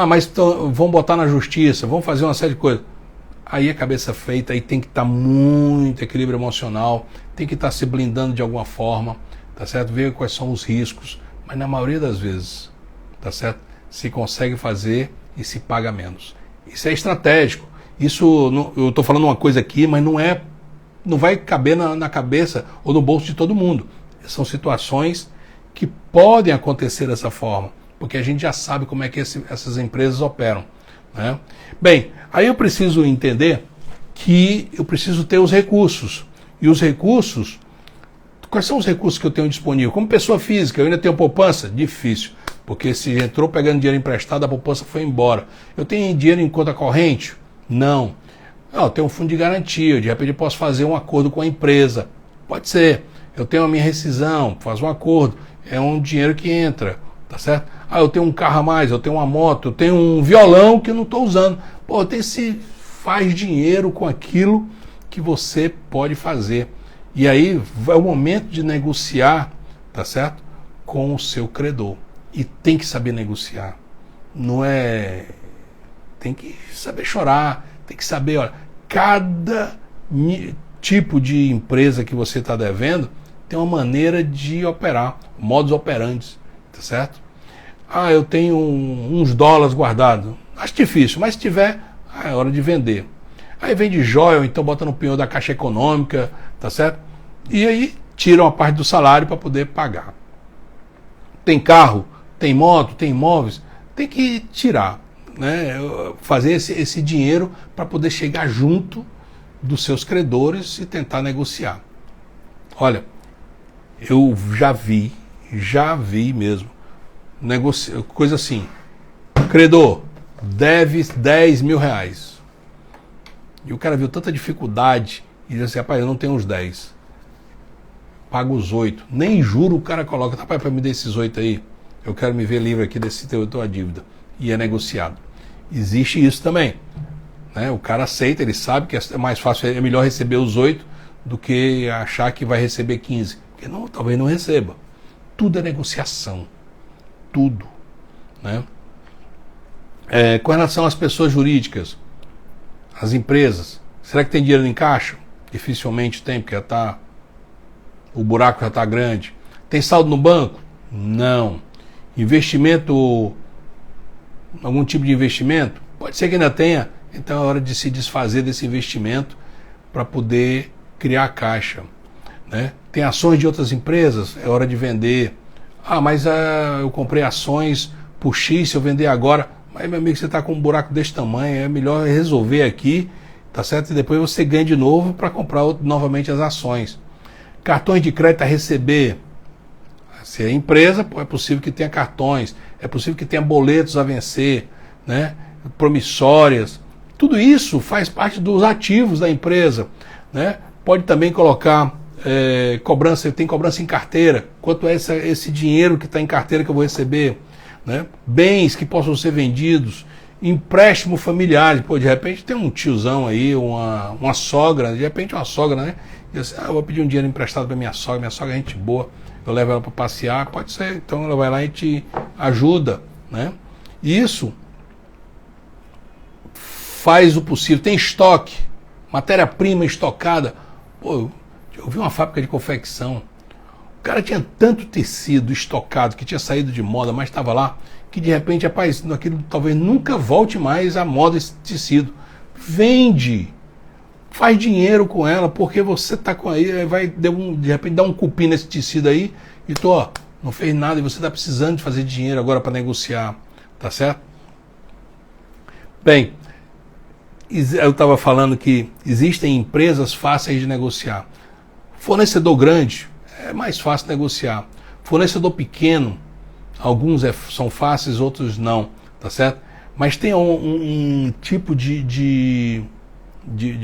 Mas então, vão botar na justiça, vão fazer uma série de coisas. Aí a cabeça feita, aí tem que estar muito equilíbrio emocional, tem que estar se blindando de alguma forma, tá certo? Ver quais são os riscos, mas na maioria das vezes, tá certo? Se consegue fazer e se paga menos. Isso é estratégico. Isso, eu estou falando uma coisa aqui, mas não vai caber na cabeça ou no bolso de todo mundo. São situações que podem acontecer dessa forma, porque a gente já sabe como é que essas empresas operam. Né? Bem, aí eu preciso entender que eu preciso ter os recursos. E os recursos, quais são os recursos que eu tenho disponível? Como pessoa física, eu ainda tenho poupança? Difícil, porque se entrou pegando dinheiro emprestado, a poupança foi embora. Eu tenho dinheiro em conta corrente? Não. Eu tenho um fundo de garantia, de repente eu posso fazer um acordo com a empresa. Pode ser. Eu tenho a minha rescisão, faz um acordo, é um dinheiro que entra, tá certo? Eu tenho um carro a mais, eu tenho uma moto, eu tenho um violão que eu não estou usando. Faz dinheiro com aquilo que você pode fazer. E aí é o momento de negociar, tá certo? Com o seu credor. E tem que saber negociar. Não é... Tem que saber chorar, tem que saber, olha, cada tipo de empresa que você está devendo tem uma maneira de operar, modus operandi, tá certo? Eu tenho uns dólares guardados. Acho difícil, mas se tiver, é hora de vender. Aí vende joia, ou então bota no penhor da Caixa Econômica, tá certo? E aí tira uma parte do salário para poder pagar. Tem carro, tem moto, tem imóveis, tem que tirar, né? Fazer esse dinheiro para poder chegar junto dos seus credores e tentar negociar. Olha, eu já vi mesmo, coisa assim, credor, deve 10 mil reais. E o cara viu tanta dificuldade e diz assim, rapaz, eu não tenho os 10. Paga os 8. Nem juro o cara coloca, rapaz, para me dar esses 8 aí, eu quero me ver livre aqui desse tua dívida. E é negociado. Existe isso também. Né? O cara aceita, ele sabe que é mais fácil, é melhor receber os 8 do que achar que vai receber 15. Porque não, talvez não receba. Tudo é negociação. Tudo. Né? Com relação às pessoas jurídicas, as empresas, será que tem dinheiro em caixa? Dificilmente tem, porque o buraco já está grande. Tem saldo no banco? Não. Investimento, algum tipo de investimento? Pode ser que ainda tenha. Então é hora de se desfazer desse investimento para poder criar caixa. Né? Tem ações de outras empresas? É hora de vender. Mas eu comprei ações por X, se eu vender agora... Mas, meu amigo, você está com um buraco desse tamanho, é melhor resolver aqui, tá certo? E depois você ganha de novo para comprar novamente as ações. Cartões de crédito a receber. Se é empresa, é possível que tenha cartões, é possível que tenha boletos a vencer, né? Promissórias. Tudo isso faz parte dos ativos da empresa. Né? Pode também colocar cobrança, tem cobrança em carteira. Quanto é esse dinheiro que está em carteira que eu vou receber? Né? Bens que possam ser vendidos, empréstimo familiar, de repente tem um tiozão aí, uma sogra, de repente uma sogra, né? E assim, eu vou pedir um dinheiro emprestado para minha sogra é gente boa, eu levo ela para passear, pode ser, então ela vai lá e te ajuda, né? E isso faz o possível, tem estoque, matéria-prima estocada. Pô, eu vi uma fábrica de confecção. O cara tinha tanto tecido estocado que tinha saído de moda, mas estava lá, que de repente, rapaz, aquilo talvez nunca volte mais à moda esse tecido. Vende, faz dinheiro com ela, porque você está com aí, vai de repente dar um cupim nesse tecido aí, e não fez nada, e você está precisando de fazer dinheiro agora para negociar, tá certo? Bem, eu estava falando que existem empresas fáceis de negociar. Fornecedor grande, é mais fácil negociar. Fornecedor pequeno, alguns são fáceis, outros não, tá certo? Mas tem um tipo de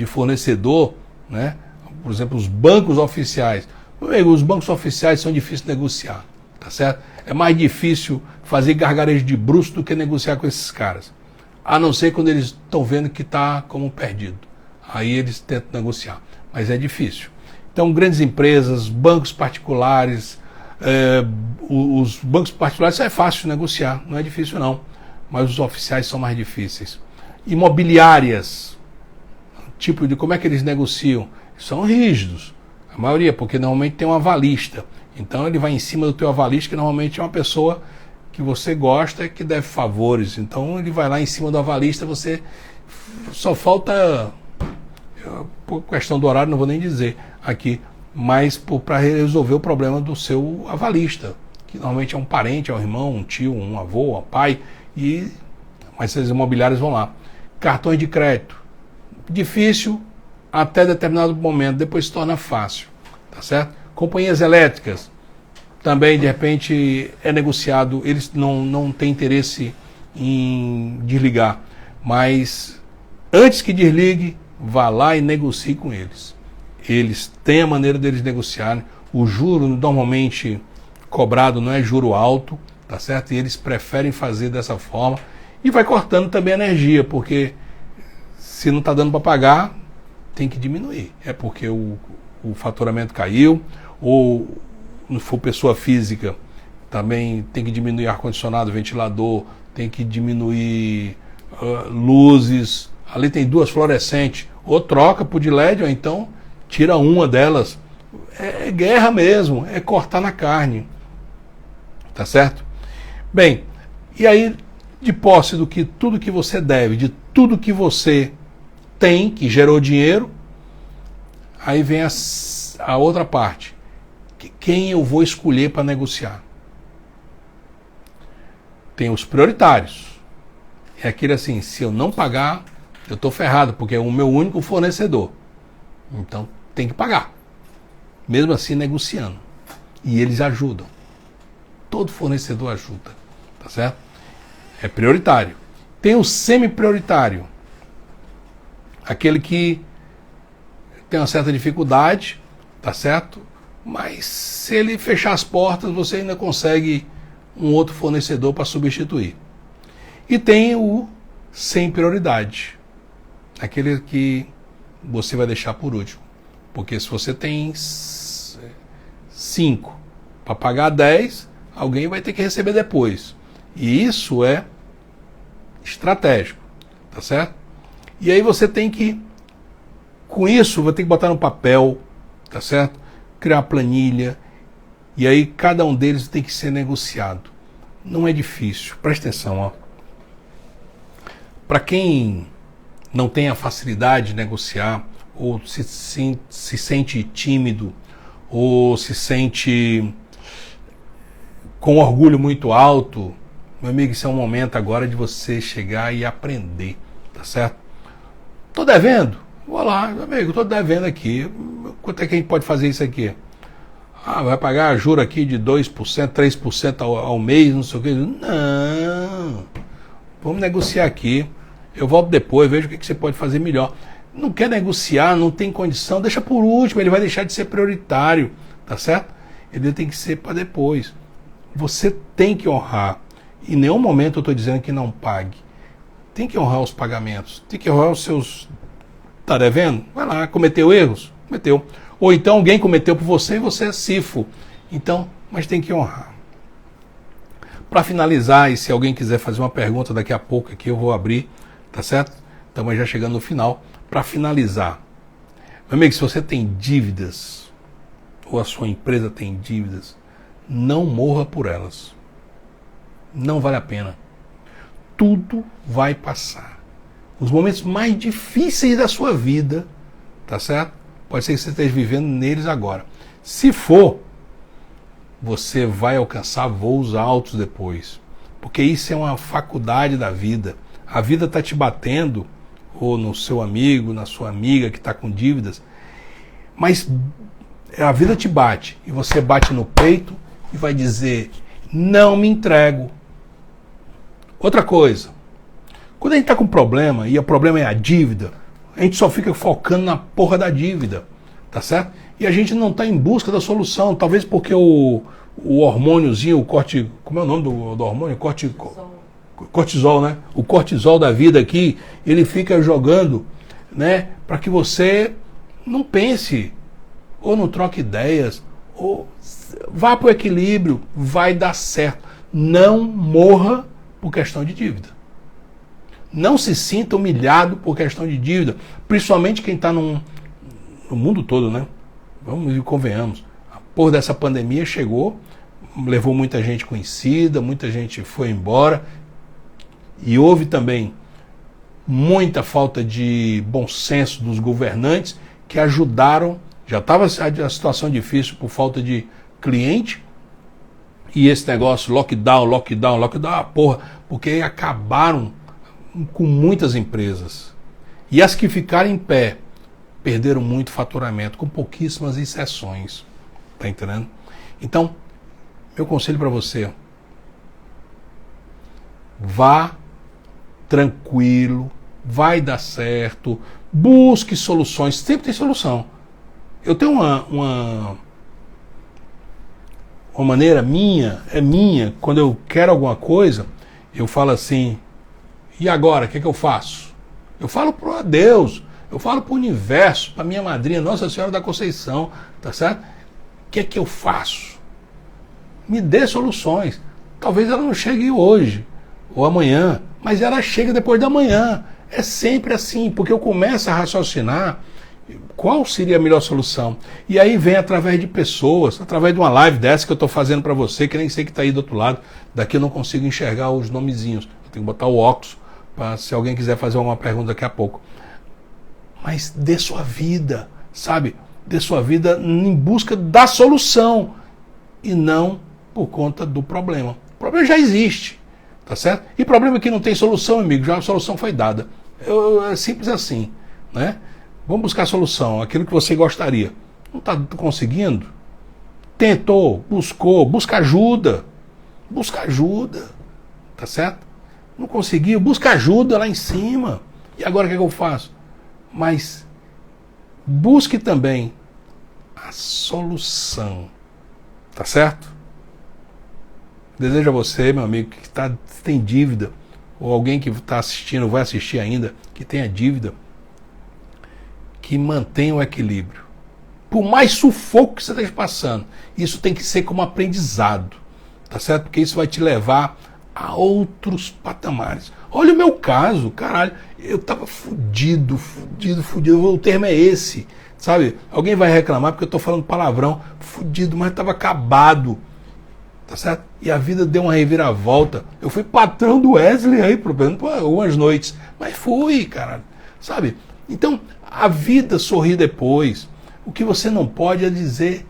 fornecedor, né? Por exemplo, os bancos oficiais. Os bancos oficiais são difíceis de negociar, tá certo? É mais difícil fazer gargarejo de bruxo do que negociar com esses caras. A não ser quando eles estão vendo que está como perdido. Aí eles tentam negociar, mas é difícil. Então, grandes empresas, bancos particulares, os bancos particulares é fácil de negociar, não é difícil não, mas os oficiais são mais difíceis. Imobiliárias, tipo de como é que eles negociam? São rígidos, a maioria, porque normalmente tem um avalista. Então ele vai em cima do teu avalista, que normalmente é uma pessoa que você gosta e que deve favores. Então ele vai lá em cima do avalista, você só falta, por questão do horário não vou nem dizer aqui, mas para resolver o problema do seu avalista, que normalmente é um parente, é um irmão, um tio, um avô, um pai, mas esses imobiliários vão lá. Cartões de crédito, difícil até determinado momento, depois se torna fácil, tá certo? Companhias elétricas, também de repente é negociado, eles não têm interesse em desligar, mas antes que desligue, vá lá e negocie com eles. Eles têm a maneira deles negociarem. O juro normalmente cobrado não é juro alto, tá certo? E eles preferem fazer dessa forma. E vai cortando também a energia, porque se não está dando para pagar, tem que diminuir. É porque o faturamento caiu, ou se for pessoa física, também tem que diminuir ar-condicionado, ventilador, tem que diminuir luzes. Ali tem 2 fluorescentes, ou troca por de LED, ou então tira uma delas. É guerra mesmo, é cortar na carne. Tá certo? Bem, e aí, de posse do que tudo que você deve, de tudo que você tem, que gerou dinheiro, aí vem a outra parte. Quem eu vou escolher para negociar? Tem os prioritários. É aquele assim, se eu não pagar, eu estou ferrado, porque é o meu único fornecedor. Então, tem que pagar. Mesmo assim, negociando. E eles ajudam. Todo fornecedor ajuda. Tá certo? É prioritário. Tem o semi-prioritário. Aquele que tem uma certa dificuldade, tá certo? Mas se ele fechar as portas, você ainda consegue um outro fornecedor para substituir. E tem o sem prioridade, aquele que você vai deixar por último. Porque se você tem 5 para pagar 10, alguém vai ter que receber depois. E isso é estratégico, tá certo? E aí você tem que, com isso, vai ter que botar no papel, tá certo? Criar uma planilha, e aí cada um deles tem que ser negociado. Não é difícil, presta atenção, ó. Para quem não tem a facilidade de negociar, ou se sente tímido, ou se sente com orgulho muito alto, meu amigo, isso é um momento agora de você chegar e aprender, tá certo? Tô devendo? Vou lá, meu amigo, tô devendo aqui. Quanto é que a gente pode fazer isso aqui? Ah, vai pagar juro aqui de 2%, 3% ao mês, não sei o que. Não, vamos negociar aqui. Eu volto depois, vejo o que você pode fazer melhor. Não quer negociar, não tem condição, deixa por último, ele vai deixar de ser prioritário, tá certo? Ele tem que ser para depois. Você tem que honrar. Em nenhum momento eu estou dizendo que não pague. Tem que honrar os pagamentos, tem que honrar os seus... Tá devendo? Vai lá, cometeu erros? Cometeu. Ou então alguém cometeu por você e você é cifo. Então, mas tem que honrar. Para finalizar, e se alguém quiser fazer uma pergunta daqui a pouco aqui, eu vou abrir, tá certo? Estamos já chegando no final. Para finalizar, meu amigo, se você tem dívidas, ou a sua empresa tem dívidas, não morra por elas. Não vale a pena. Tudo vai passar. Os momentos mais difíceis da sua vida, tá certo? Pode ser que você esteja vivendo neles agora. Se for, você vai alcançar voos altos depois. Porque isso é uma faculdade da vida. A vida está te batendo, ou no seu amigo, na sua amiga que está com dívidas, mas a vida te bate. E você bate no peito e vai dizer, não me entrego. Outra coisa, quando a gente está com problema, e o problema é a dívida, a gente só fica focando na porra da dívida, tá certo? E a gente não está em busca da solução, talvez porque o hormôniozinho, o corte, como é o nome do hormônio? Cortisol, né? O cortisol da vida aqui, ele fica jogando, né? Para que você não pense, ou não troque ideias, ou vá para o equilíbrio, vai dar certo. Não morra por questão de dívida. Não se sinta humilhado por questão de dívida, principalmente quem está no mundo todo, né? Vamos e convenhamos. A porra dessa pandemia chegou, levou muita gente conhecida, muita gente foi embora, e houve também muita falta de bom senso dos governantes que ajudaram. Já estava a situação difícil por falta de cliente, e esse negócio lockdown, porra, porque acabaram com muitas empresas. E as que ficaram em pé perderam muito faturamento, com pouquíssimas exceções. Tá entendendo? Então, meu conselho para você: vá tranquilo, vai dar certo, busque soluções, sempre tem solução. Eu tenho uma maneira minha, quando eu quero alguma coisa, eu falo assim, e agora, o que eu faço? Eu falo para Deus, eu falo para o universo, para minha madrinha, Nossa Senhora da Conceição, tá certo? O que eu faço? Me dê soluções. Talvez ela não chegue hoje ou amanhã, mas ela chega depois da manhã. É sempre assim, porque eu começo a raciocinar qual seria a melhor solução. E aí vem através de pessoas, através de uma live dessa que eu estou fazendo para você, que nem sei que está aí do outro lado. Daqui eu não consigo enxergar os nomezinhos. Eu tenho que botar o óculos para se alguém quiser fazer alguma pergunta daqui a pouco. Mas dê sua vida, sabe? Dê sua vida em busca da solução e não por conta do problema. O problema já existe, tá certo? E problema que não tem solução, amigo, já a solução foi dada. É simples assim, né? Vamos buscar a solução, aquilo que você gostaria. Não está conseguindo? Tentou, buscou, busca ajuda, tá certo? Não conseguiu, busca ajuda lá em cima. E agora o que eu faço? Mas busque também a solução. Tá certo? Desejo a você, meu amigo, que tem dívida, ou alguém que está assistindo, vai assistir ainda, que tenha dívida, que mantenha o equilíbrio. Por mais sufoco que você esteja passando, isso tem que ser como aprendizado, tá certo? Porque isso vai te levar a outros patamares. Olha o meu caso, caralho, eu tava fudido, o termo é esse, sabe? Alguém vai reclamar porque eu tô falando palavrão, fudido, mas tava acabado, tá certo? E a vida deu uma reviravolta. Eu fui patrão do Wesley aí, por algumas noites, mas fui, caralho, sabe? Então, a vida sorri depois. O que você não pode é dizer,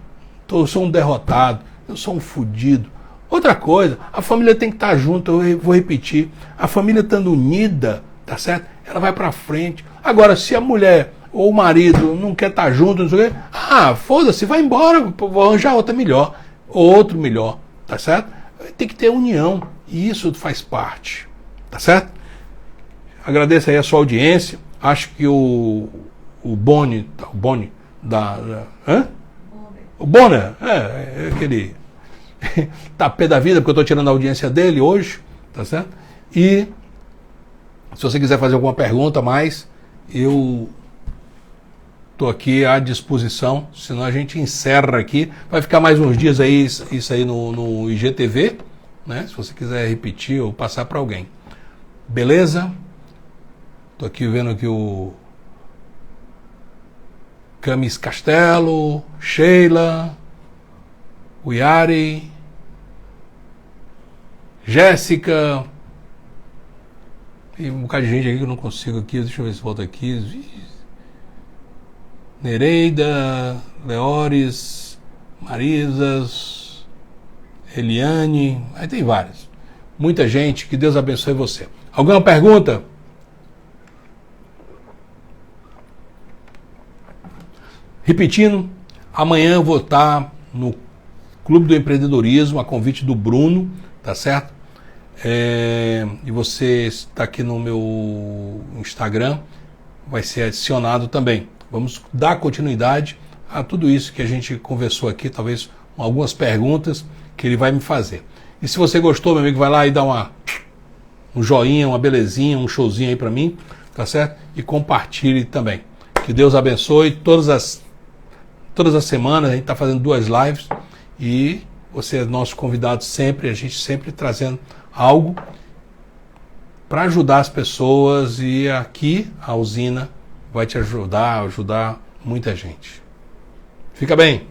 eu sou um derrotado, eu sou um fudido. Outra coisa, a família tem que estar junto, eu vou repetir. A família estando unida, tá certo? Ela vai pra frente. Agora, se a mulher ou o marido não quer estar junto, não sei o quê, foda-se, vai embora, vou arranjar outra melhor, ou outro melhor, tá certo? Tem que ter união, e isso faz parte, tá certo? Agradeço aí a sua audiência. Acho que o Boni o Bonner, aquele tá pé da vida, porque eu estou tirando a audiência dele hoje, tá certo? E se você quiser fazer alguma pergunta mais, eu estou aqui à disposição, senão a gente encerra aqui. Vai ficar mais uns dias aí, isso aí no IGTV, né? Se você quiser repetir ou passar para alguém. Beleza? Estou aqui vendo que o Camis Castelo, Sheila, o Yari, Jéssica, e um bocado de gente aqui que eu não consigo aqui, deixa eu ver se volta aqui. Nereida, Leores, Marisas, Eliane, aí tem várias. Muita gente, que Deus abençoe você. Alguma pergunta? Repetindo, amanhã eu vou estar no Clube do Empreendedorismo, a convite do Bruno, tá certo? E você está aqui no meu Instagram, vai ser adicionado também. Vamos dar continuidade a tudo isso que a gente conversou aqui, talvez com algumas perguntas que ele vai me fazer. E se você gostou, meu amigo, vai lá e dá um joinha, uma belezinha, um showzinho aí para mim, tá certo? E compartilhe também. Que Deus abençoe. Todas as semanas a gente está fazendo 2 lives e você é nosso convidado sempre, a gente sempre trazendo algo para ajudar as pessoas, e aqui a usina vai te ajudar muita gente. Fica bem.